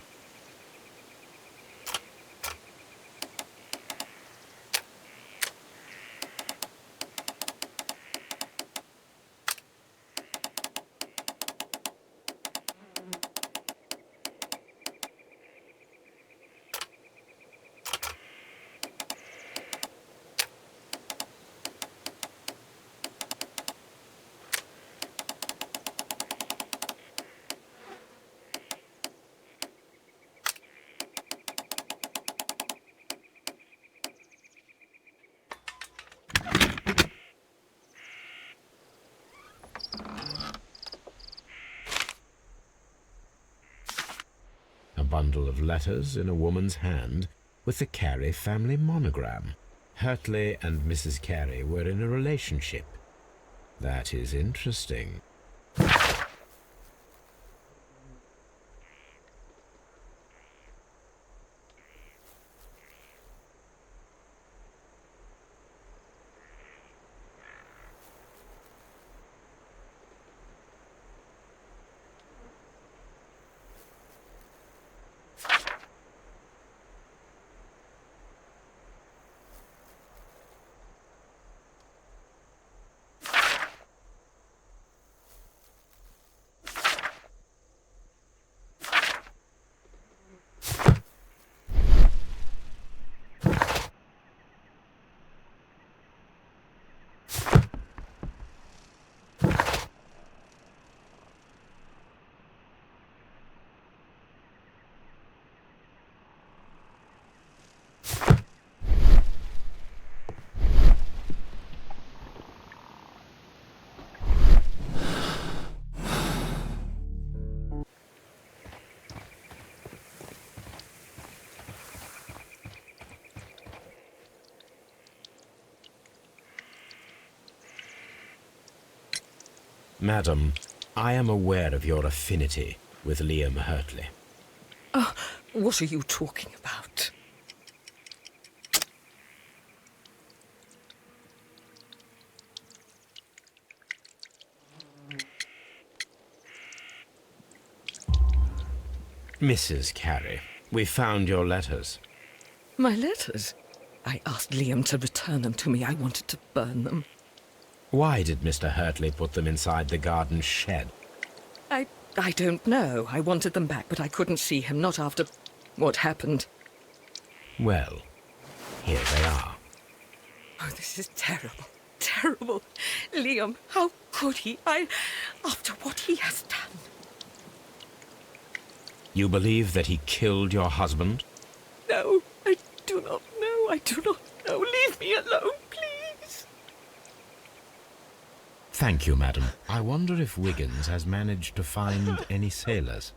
A bundle of letters in a woman's hand with the Carey family monogram. Hurtley and Mrs. Carey were in a relationship. That is interesting. Madam, I am aware of your affinity with Liam Hurtley. Oh, what are you talking about? Mrs. Carey, we found your letters. My letters? I asked Liam to return them to me. I wanted to burn them. Why did Mr. Hurtley put them inside the garden shed? I don't know. I wanted them back, but I couldn't see him, not after what happened. Well, here they are. Oh, this is terrible. Terrible. Liam, how could he? After what he has done. You believe that he killed your husband? No, I do not know. I do not know. Leave me alone, please. Thank you, madam. I wonder if Wiggins has managed to find any sailors.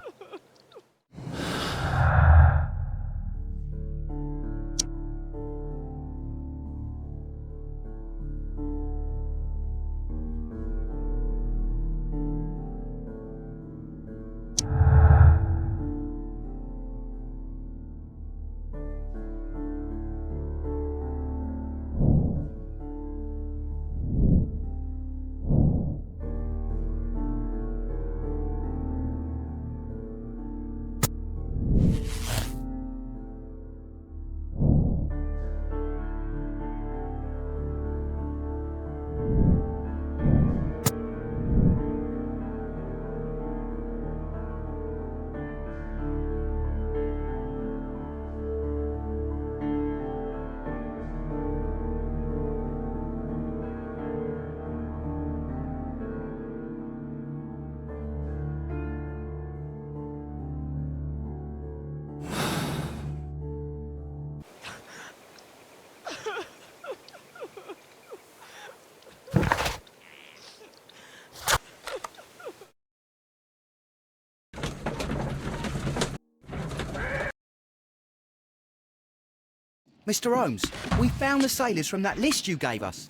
Mr. Holmes, we found the sailors from that list you gave us.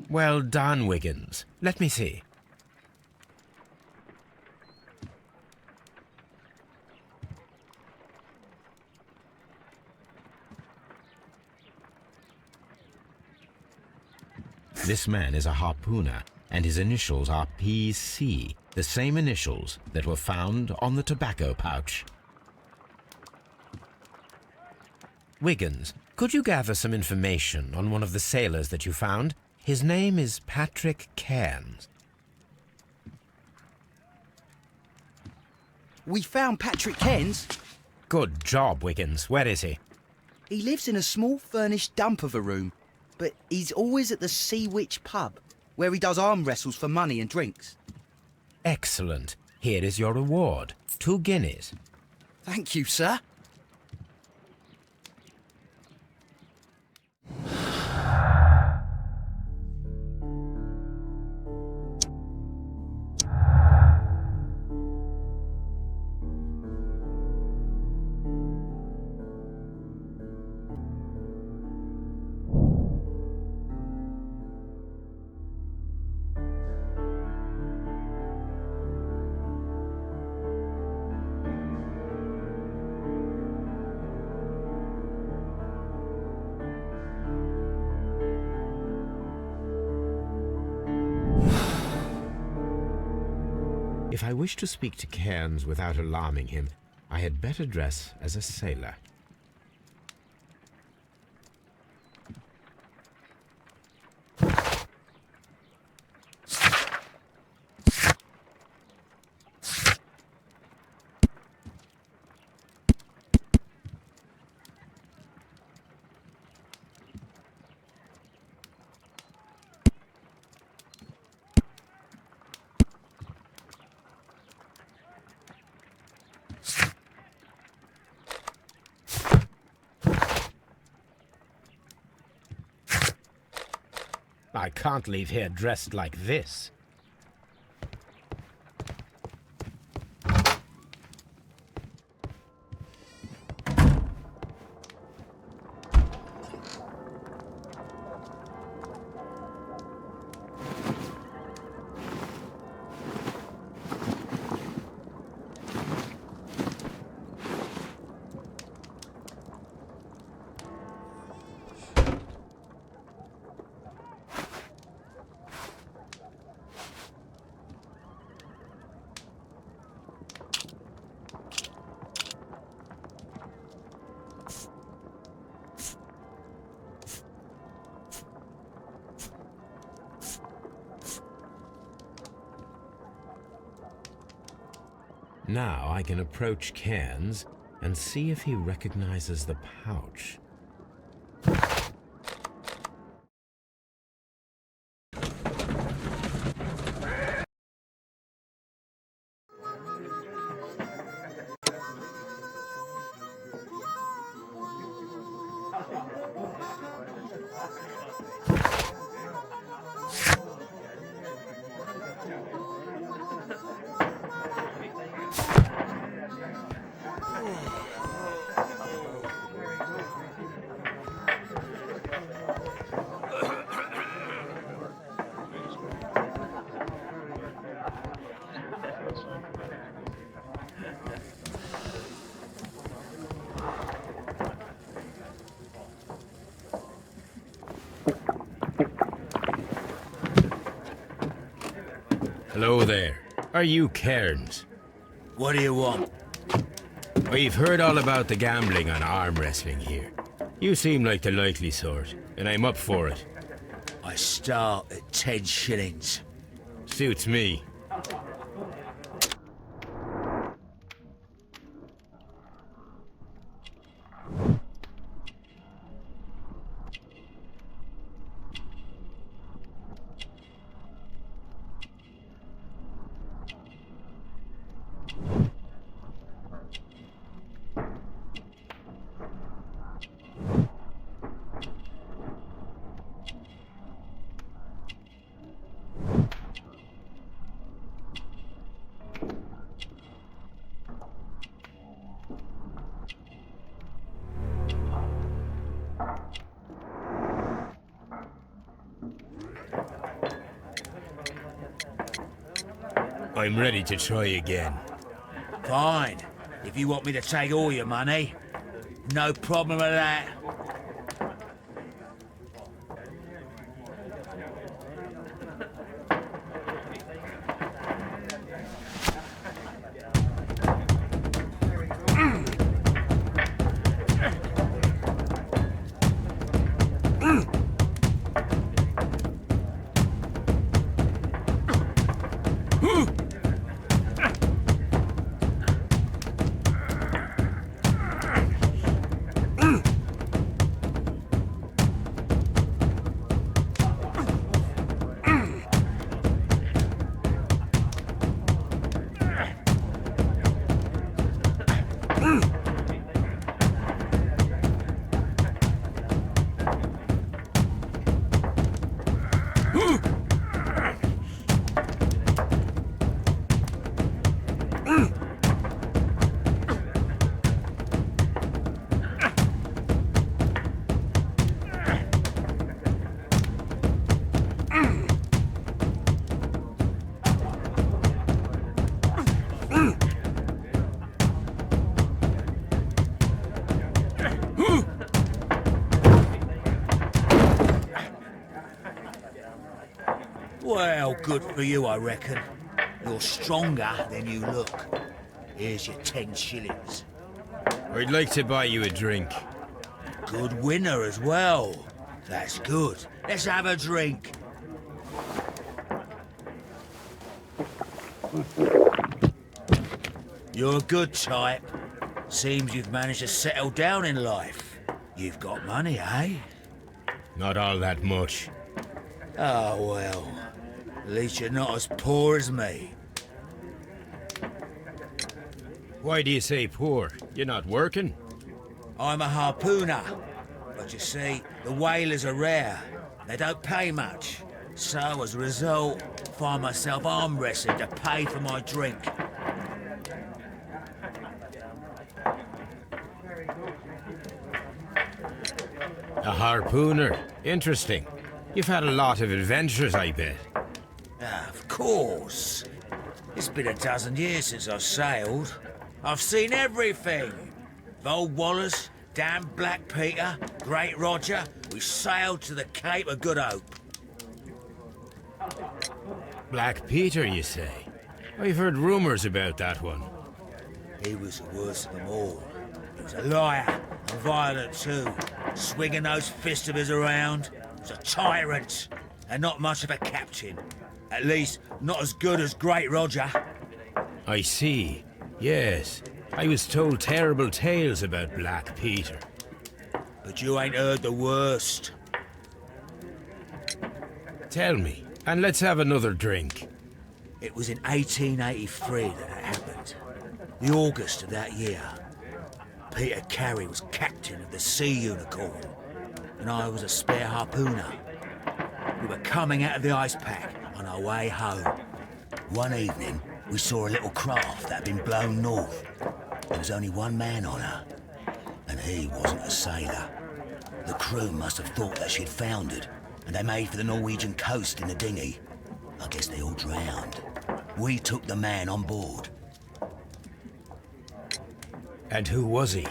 Well done, Wiggins. Let me see. This man is a harpooner, and his initials are PC, the same initials that were found on the tobacco pouch. Wiggins, could you gather some information on one of the sailors that you found? His name is Patrick Cairns. We found Patrick Cairns. Good job, Wiggins. Where is he? He lives in a small furnished dump of a room, but he's always at the Sea Witch pub, where he does arm wrestles for money and drinks. Excellent. Here is your reward. 2 guineas. Thank you, sir. If I wish to speak to Cairns without alarming him, I had better dress as a sailor. I can't leave here dressed like this. Now I can approach Cairns and see if he recognizes the pouch. Hello there. Are you Cairns? What do you want? We've heard all about the gambling on arm wrestling here. You seem like the likely sort, and I'm up for it. I start at 10 shillings. Suits me. I'm ready to try again. Fine. If you want me to take all your money, no problem with that. Well, good for you, I reckon. You're stronger than you look. Here's your 10 shillings. I'd like to buy you a drink. Good winner as well. That's good. Let's have a drink. You're a good type. Seems you've managed to settle down in life. You've got money, eh? Not all that much. Oh, well. At least you're not as poor as me. Why do you say poor? You're not working? I'm a harpooner. But you see, the whalers are rare. They don't pay much. So, as a result, find myself arm wrestling to pay for my drink. A harpooner. Interesting. You've had a lot of adventures, I bet. Of course. It's been a dozen years since I've sailed. I've seen everything. Old Wallace, damn Black Peter, Great Roger. We sailed to the Cape of Good Hope. Black Peter, you say? I've heard rumours about that one. He was the worst of them all. He was a liar, and violent too, swinging those fists of his around. He was a tyrant, and not much of a captain. At least, not as good as Great Roger. I see. Yes, I was told terrible tales about Black Peter. But you ain't heard the worst. Tell me, and let's have another drink. It was in 1883 that it happened. The August of that year. Peter Carey was captain of the Sea Unicorn, and I was a spare harpooner. We were coming out of the ice pack on our way home. One evening, we saw a little craft that had been blown north. There was only one man on her, and he wasn't a sailor. The crew must have thought that she'd foundered, and they made for the Norwegian coast in the dinghy. I guess they all drowned. We took the man on board. And who was he?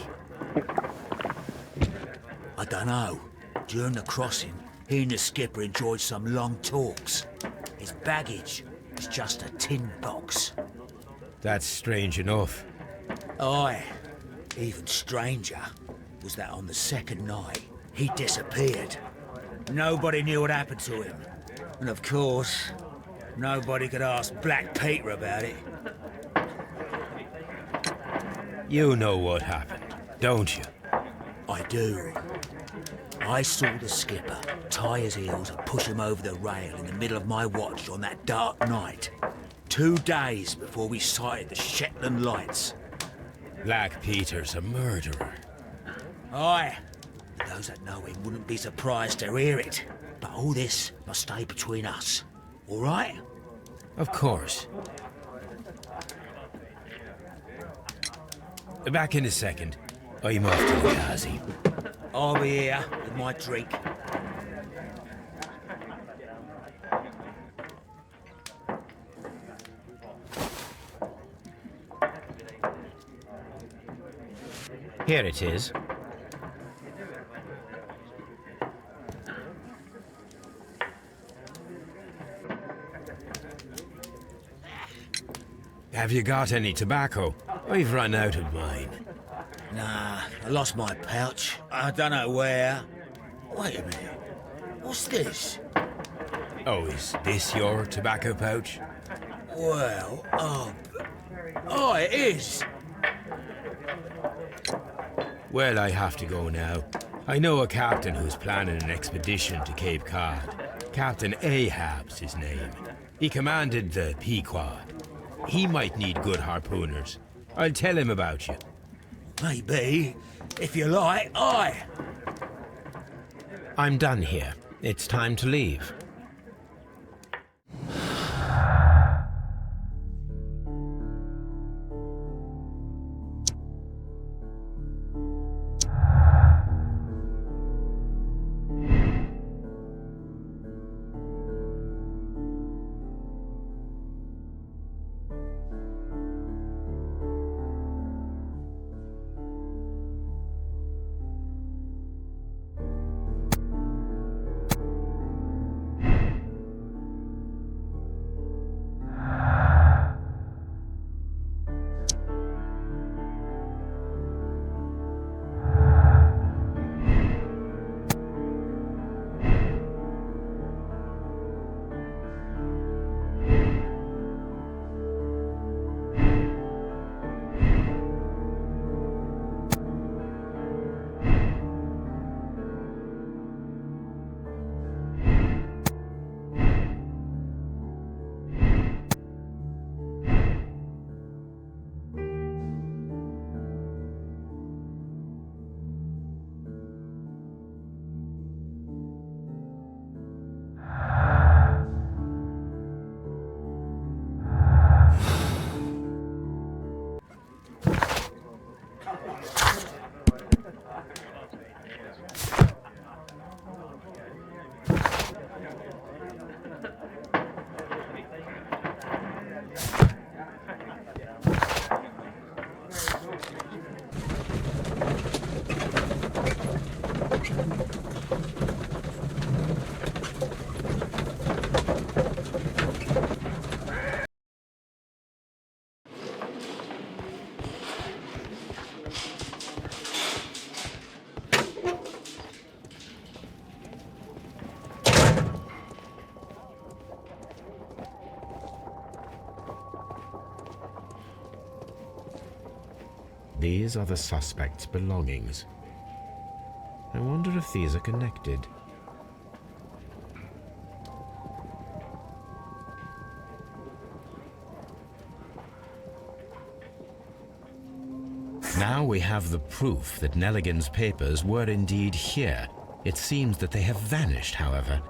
I dunno. During the crossing, he and the skipper enjoyed some long talks. His baggage was just a tin box. That's strange enough. Aye. Even stranger was that on the second night, he disappeared. Nobody knew what happened to him. And of course, nobody could ask Black Peter about it. You know what happened, don't you? I do. I saw the skipper tie his heels and push him over the rail in the middle of my watch on that dark night. 2 days before we sighted the Shetland lights. Black Peter's a murderer. Aye. Those that know him wouldn't be surprised to hear it. But all this must stay between us. All right? Of course. Back in a second. I'm off to the Ghazi. I'll be here with my drink. Here it is. Have you got any tobacco? I've run out of mine. Nah, I lost my pouch. I don't know where. Wait a minute. What's this? Oh, is this your tobacco pouch? Well, oh, it is. Well, I have to go now. I know a captain who's planning an expedition to Cape Cod. Captain Ahab's his name. He commanded the Pequod. He might need good harpooners. I'll tell him about you. Maybe. If you like, aye. I'm done here. It's time to leave. These are the suspect's belongings. I wonder if these are connected. Now we have the proof that Nelligan's papers were indeed here. It seems that they have vanished, however.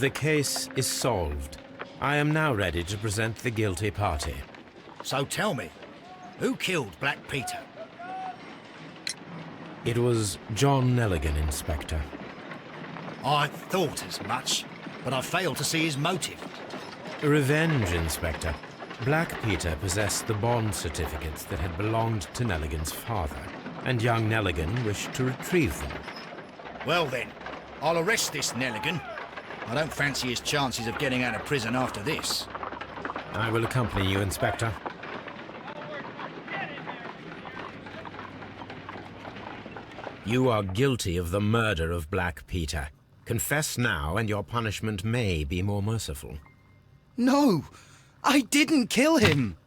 The case is solved. I am now ready to present the guilty party. So tell me, who killed Black Peter? It was John Nelligan, Inspector. I thought as much, but I failed to see his motive. Revenge, Inspector. Black Peter possessed the bond certificates that had belonged to Nelligan's father, and young Nelligan wished to retrieve them. Well then, I'll arrest this Nelligan. I don't fancy his chances of getting out of prison after this. I will accompany you, Inspector. You are guilty of the murder of Black Peter. Confess now, and your punishment may be more merciful. No! I didn't kill him!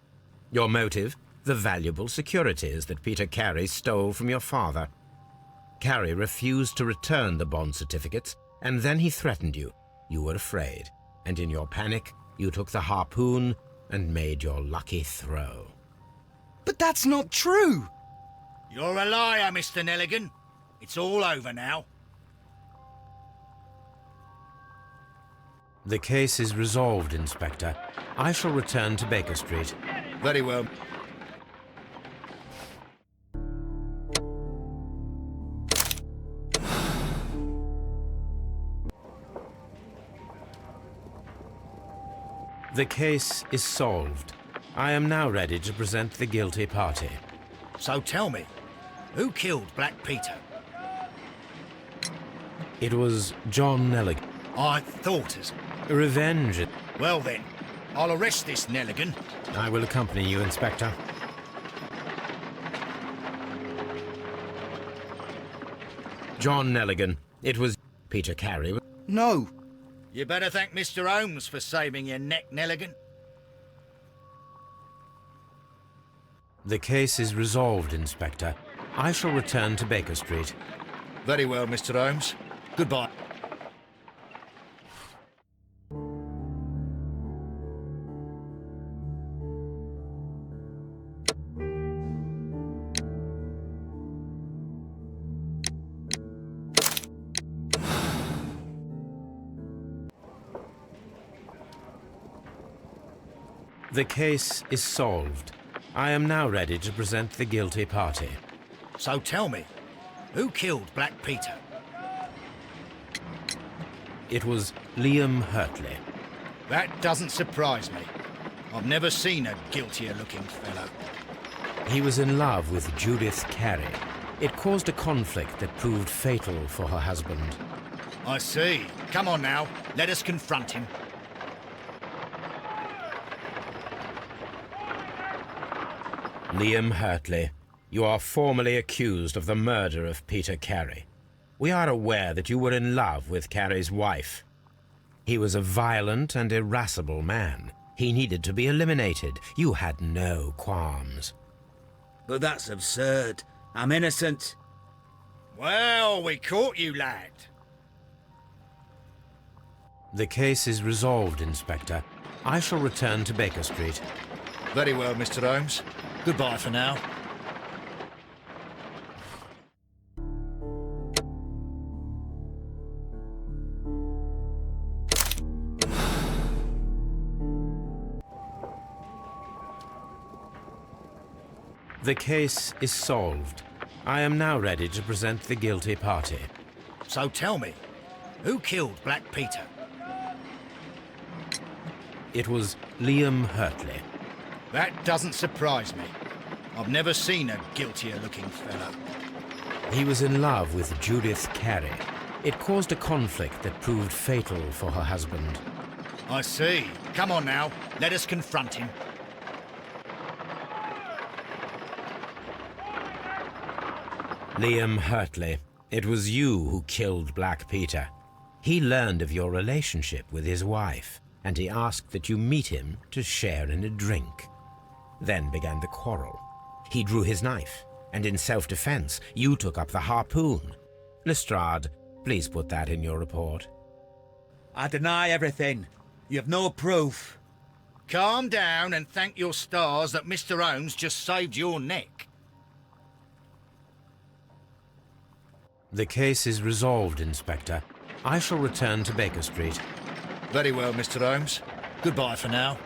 Your motive? The valuable securities that Peter Carey stole from your father. Carey refused to return the bond certificates, and then he threatened you. You were afraid, and in your panic, you took the harpoon and made your lucky throw. But that's not true! You're a liar, Mr. Nelligan. It's all over now. The case is resolved, Inspector. I shall return to Baker Street. Very well. The case is solved. I am now ready to present the guilty party. So tell me, who killed Black Peter? It was John Nelligan. I thought as... Revenge. Well then, I'll arrest this Nelligan. I will accompany you, Inspector. John Nelligan. It was Peter Carey. No! You better thank Mr. Holmes for saving your neck, Nelligan. The case is resolved, Inspector. I shall return to Baker Street. Very well, Mr. Holmes. Goodbye. The case is solved. I am now ready to present the guilty party. So tell me, who killed Black Peter? It was Liam Hurtley. That doesn't surprise me. I've never seen a guiltier-looking fellow. He was in love with Judith Carey. It caused a conflict that proved fatal for her husband. I see. Come on now, let us confront him. Liam Hurtley, you are formally accused of the murder of Peter Carey. We are aware that you were in love with Carey's wife. He was a violent and irascible man. He needed to be eliminated. You had no qualms. But that's absurd. I'm innocent. Well, we caught you, lad. The case is resolved, Inspector. I shall return to Baker Street. Very well, Mr. Holmes. Goodbye for now. The case is solved. I am now ready to present the guilty party. So tell me, who killed Black Peter? It was Liam Hurtley. That doesn't surprise me. I've never seen a guiltier-looking fellow. He was in love with Judith Carey. It caused a conflict that proved fatal for her husband. I see. Come on now, let us confront him. Liam Hurtley, it was you who killed Black Peter. He learned of your relationship with his wife, and he asked that you meet him to share in a drink. Then began the quarrel. He drew his knife, and in self-defense, you took up the harpoon. Lestrade, please put that in your report. I deny everything. You have no proof. Calm down and thank your stars that Mr. Holmes just saved your neck. The case is resolved, Inspector. I shall return to Baker Street. Very well, Mr. Holmes. Goodbye for now.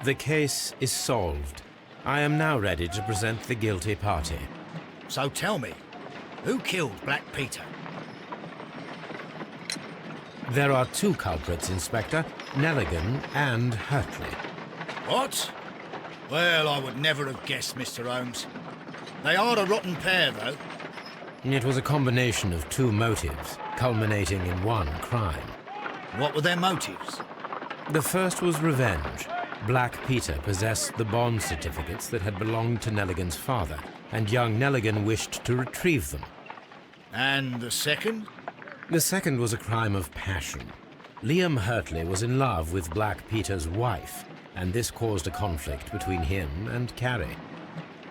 The case is solved. I am now ready to present the guilty party. So tell me, who killed Black Peter? There are two culprits, Inspector, Nelligan and Hurtley. What? Well, I would never have guessed, Mr. Holmes. They are a rotten pair, though. It was a combination of two motives, culminating in one crime. What were their motives? The first was revenge. Black Peter possessed the bond certificates that had belonged to Nelligan's father, and young Nelligan wished to retrieve them. And the second? The second was a crime of passion. Liam Hurtley was in love with Black Peter's wife, and this caused a conflict between him and Carey.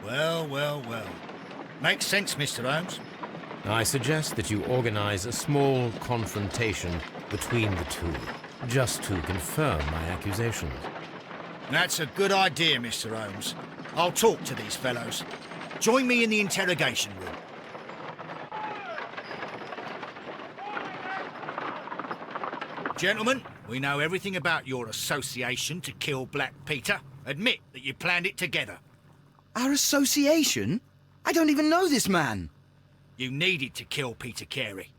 Well, well, well. Makes sense, Mr. Holmes. I suggest that you organize a small confrontation between the two, just to confirm my accusations. That's a good idea, Mr. Holmes. I'll talk to these fellows. Join me in the interrogation room. Gentlemen, we know everything about your association to kill Black Peter. Admit that you planned it together. Our association? I don't even know this man. You needed to kill Peter Carey.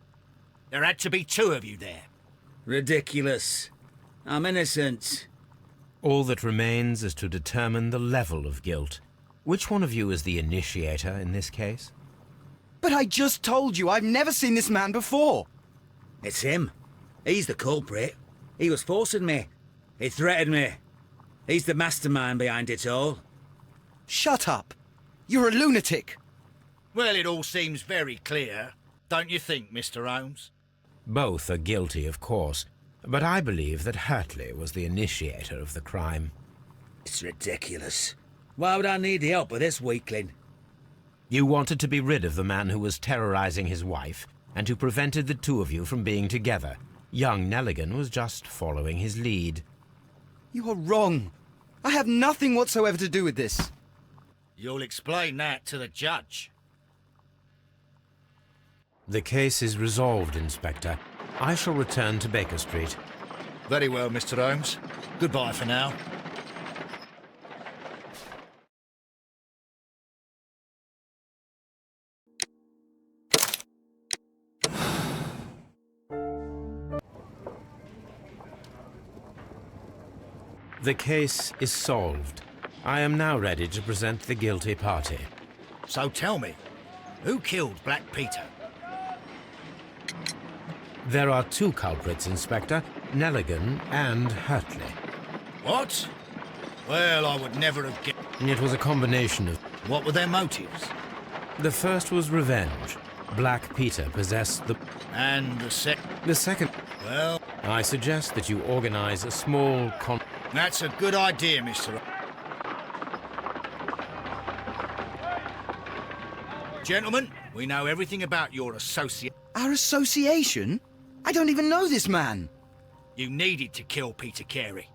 There had to be two of you there. Ridiculous. I'm innocent. All that remains is to determine the level of guilt. Which one of you is the initiator in this case? But I just told you I've never seen this man before. It's him. He's the culprit. He was forcing me. He threatened me. He's the mastermind behind it all. Shut up! You're a lunatic! Well, it all seems very clear, don't you think, Mr. Holmes? Both are guilty, of course, but I believe that Hartley was the initiator of the crime. It's ridiculous. Why would I need the help of this weakling? You wanted to be rid of the man who was terrorizing his wife, and who prevented the two of you from being together. Young Nelligan was just following his lead. You are wrong. I have nothing whatsoever to do with this. You'll explain that to the judge. The case is resolved, Inspector. I shall return to Baker Street. Very well, Mr. Holmes. Goodbye for now. The case is solved. I am now ready to present the guilty party. So tell me, who killed Black Peter? There are two culprits, Inspector, Nelligan and Hartley. What? Well, I would never have guessed. It was a combination of... What were their motives? The first was revenge. Black Peter possessed the... And the The second... Well... I suggest that you organize a small That's a good idea, Mr. Gentlemen, we know everything about your associate. Our association? I don't even know this man. You needed to kill Peter Carey.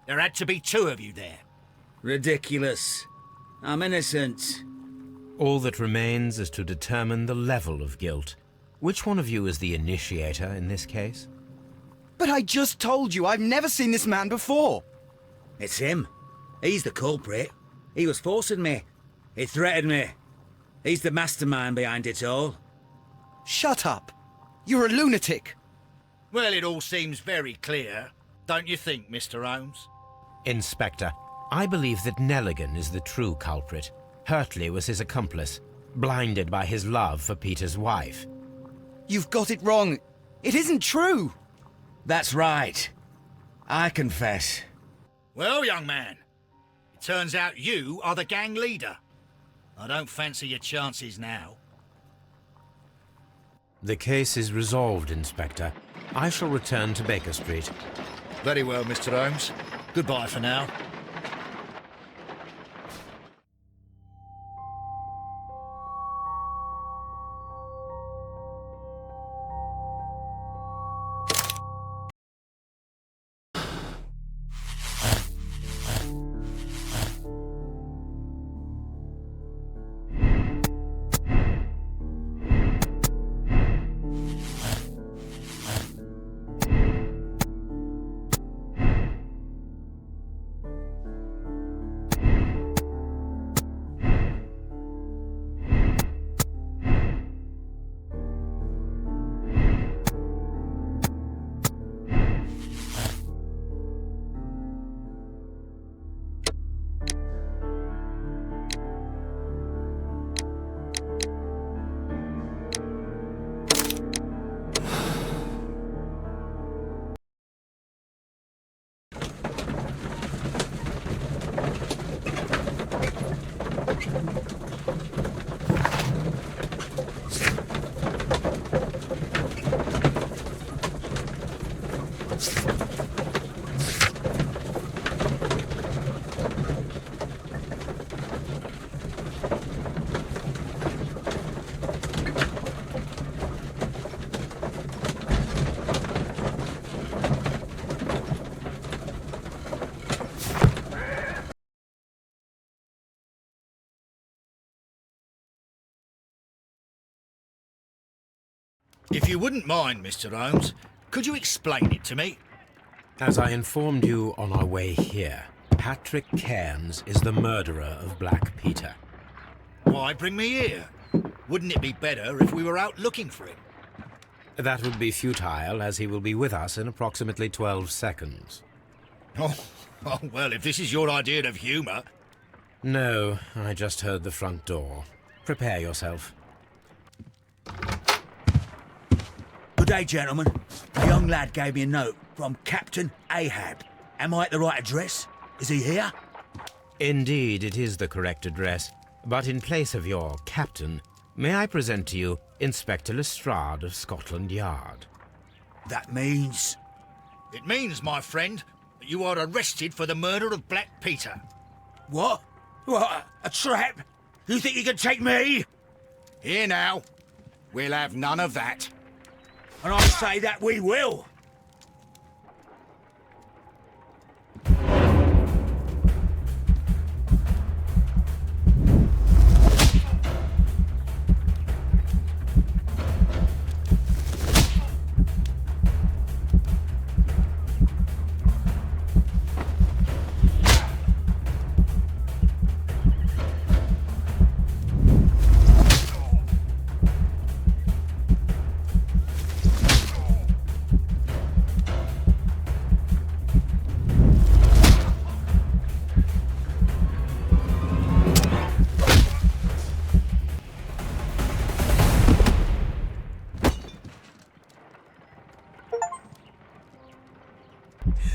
There had to be two of you there. Ridiculous. I'm innocent. All that remains is to determine the level of guilt. Which one of you is the initiator in this case? But I just told you I've never seen this man before. It's him. He's the culprit. He was forcing me. He threatened me. He's the mastermind behind it all. Shut up. You're a lunatic. Well, it all seems very clear, don't you think, Mr. Holmes? Inspector, I believe that Nelligan is the true culprit. Hartley was his accomplice, blinded by his love for Peter's wife. You've got it wrong. It isn't true. That's right. I confess. Well, young man, it turns out you are the gang leader. I don't fancy your chances now. The case is resolved, Inspector. I shall return to Baker Street. Very well, Mr. Holmes. Goodbye for now. If you wouldn't mind, Mr. Holmes, could you explain it to me? As I informed you on our way here, Patrick Cairns is the murderer of Black Peter. Why bring me here? Wouldn't it be better if we were out looking for him? That would be futile, as he will be with us in approximately 12 seconds. Oh, well, if this is your idea of humour... No, I just heard the front door. Prepare yourself. Good day, gentlemen. A young lad gave me a note from Captain Ahab. Am I at the right address? Is he here? Indeed, it is the correct address. But in place of your captain, may I present to you Inspector Lestrade of Scotland Yard? That means... It means, my friend, that you are arrested for the murder of Black Peter. What? What? A trap? You think you can take me? Here now. We'll have none of that. And I say that we will.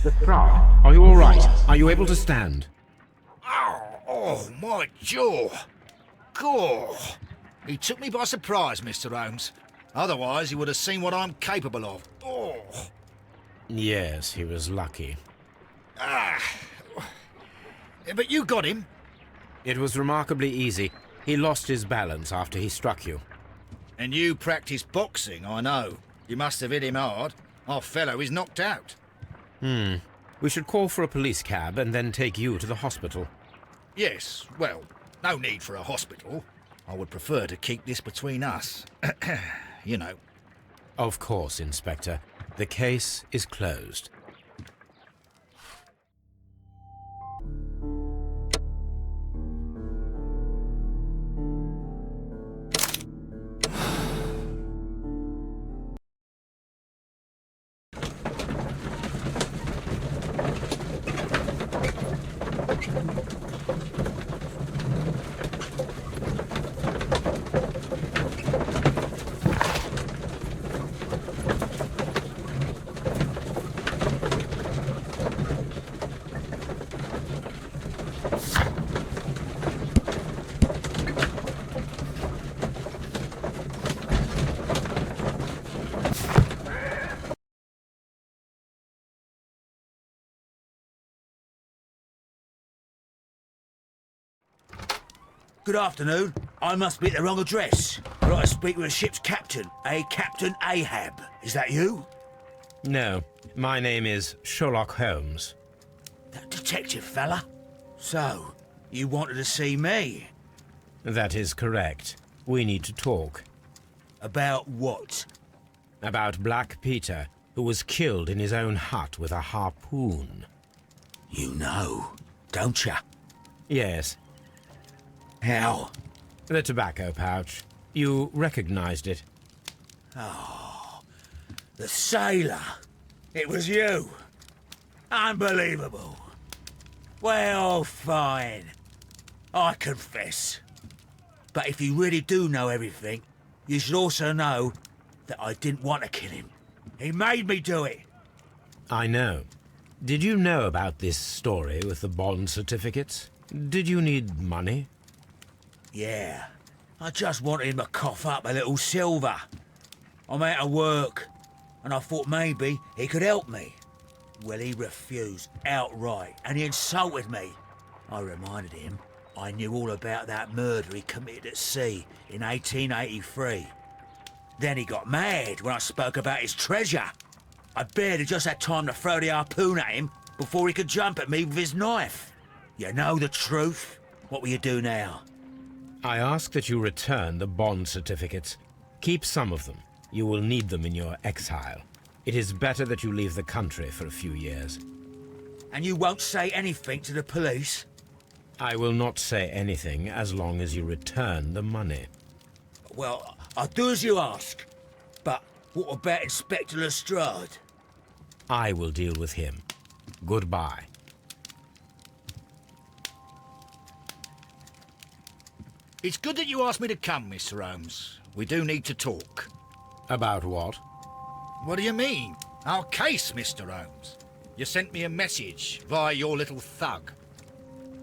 Lestrade, are you all right? Are you able to stand? Oh, my jaw. Gore. He took me by surprise, Mr. Holmes. Otherwise, he would have seen what I'm capable of. Oh. Yes, he was lucky. But you got him. It was remarkably easy. He lost his balance after he struck you. And you practice boxing, I know. You must have hit him hard. Our fellow is knocked out. We should call for a police cab and then take you to the hospital. Yes, well, no need for a hospital. I would prefer to keep this between us. You know. Of course, Inspector. The case is closed. Good afternoon. I must be at the wrong address. I'd like to speak with a ship's captain, a Captain Ahab. Is that you? No, my name is Sherlock Holmes. That detective fella? So, you wanted to see me? That is correct. We need to talk. About what? About Black Peter, who was killed in his own hut with a harpoon. You know, don't you? Yes. How? The tobacco pouch. You recognized it. Oh, the sailor. It was you. Unbelievable. Well, fine. I confess. But if you really do know everything, you should also know that I didn't want to kill him. He made me do it. I know. Did you know about this story with the bond certificates? Did you need money? Yeah. I just wanted him to cough up a little silver. I'm out of work, and I thought maybe he could help me. Well, he refused outright, and he insulted me. I reminded him I knew all about that murder he committed at sea in 1883. Then he got mad when I spoke about his treasure. I barely just had time to throw the harpoon at him before he could jump at me with his knife. You know the truth. What will you do now? I ask that you return the bond certificates. Keep some of them. You will need them in your exile. It is better that you leave the country for a few years. And you won't say anything to the police? I will not say anything as long as you return the money. Well, I'll do as you ask. But what about Inspector Lestrade? I will deal with him. Goodbye. It's good that you asked me to come, Mr. Holmes. We do need to talk. About what? What do you mean? Our case, Mr. Holmes. You sent me a message via your little thug,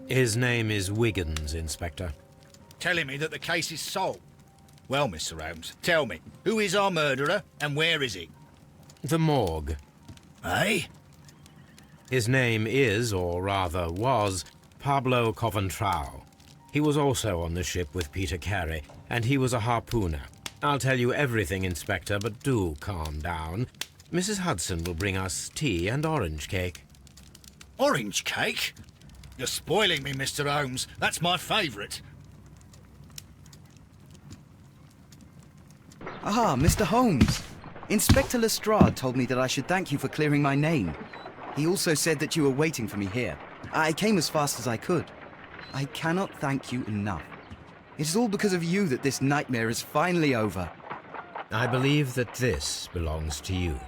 His name is Wiggins, Inspector. telling me that the case is solved. Well, Mr. Holmes, tell me, who is our murderer and where is he? The morgue. Eh? His name is, or rather was, Pablo Coventrao. He was also on the ship with Peter Carey, and he was a harpooner. I'll tell you everything, Inspector, but do calm down. Mrs. Hudson will bring us tea and orange cake. Orange cake? You're spoiling me, Mr. Holmes. That's my favourite. Ah, Mr. Holmes. Inspector Lestrade told me that I should thank you for clearing my name. He also said that you were waiting for me here. I came as fast as I could. I cannot thank you enough. It is all because of you that this nightmare is finally over. I believe that this belongs to you.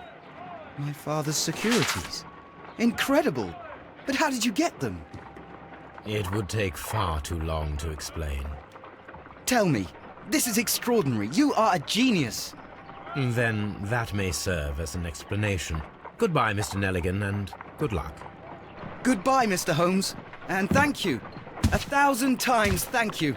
My father's securities. Incredible! But how did you get them? It would take far too long to explain. Tell me. This is extraordinary. You are a genius. Then that may serve as an explanation. Goodbye, Mr. Nelligan, and good luck. Goodbye, Mr. Holmes. And thank you. 1,000 times thank you.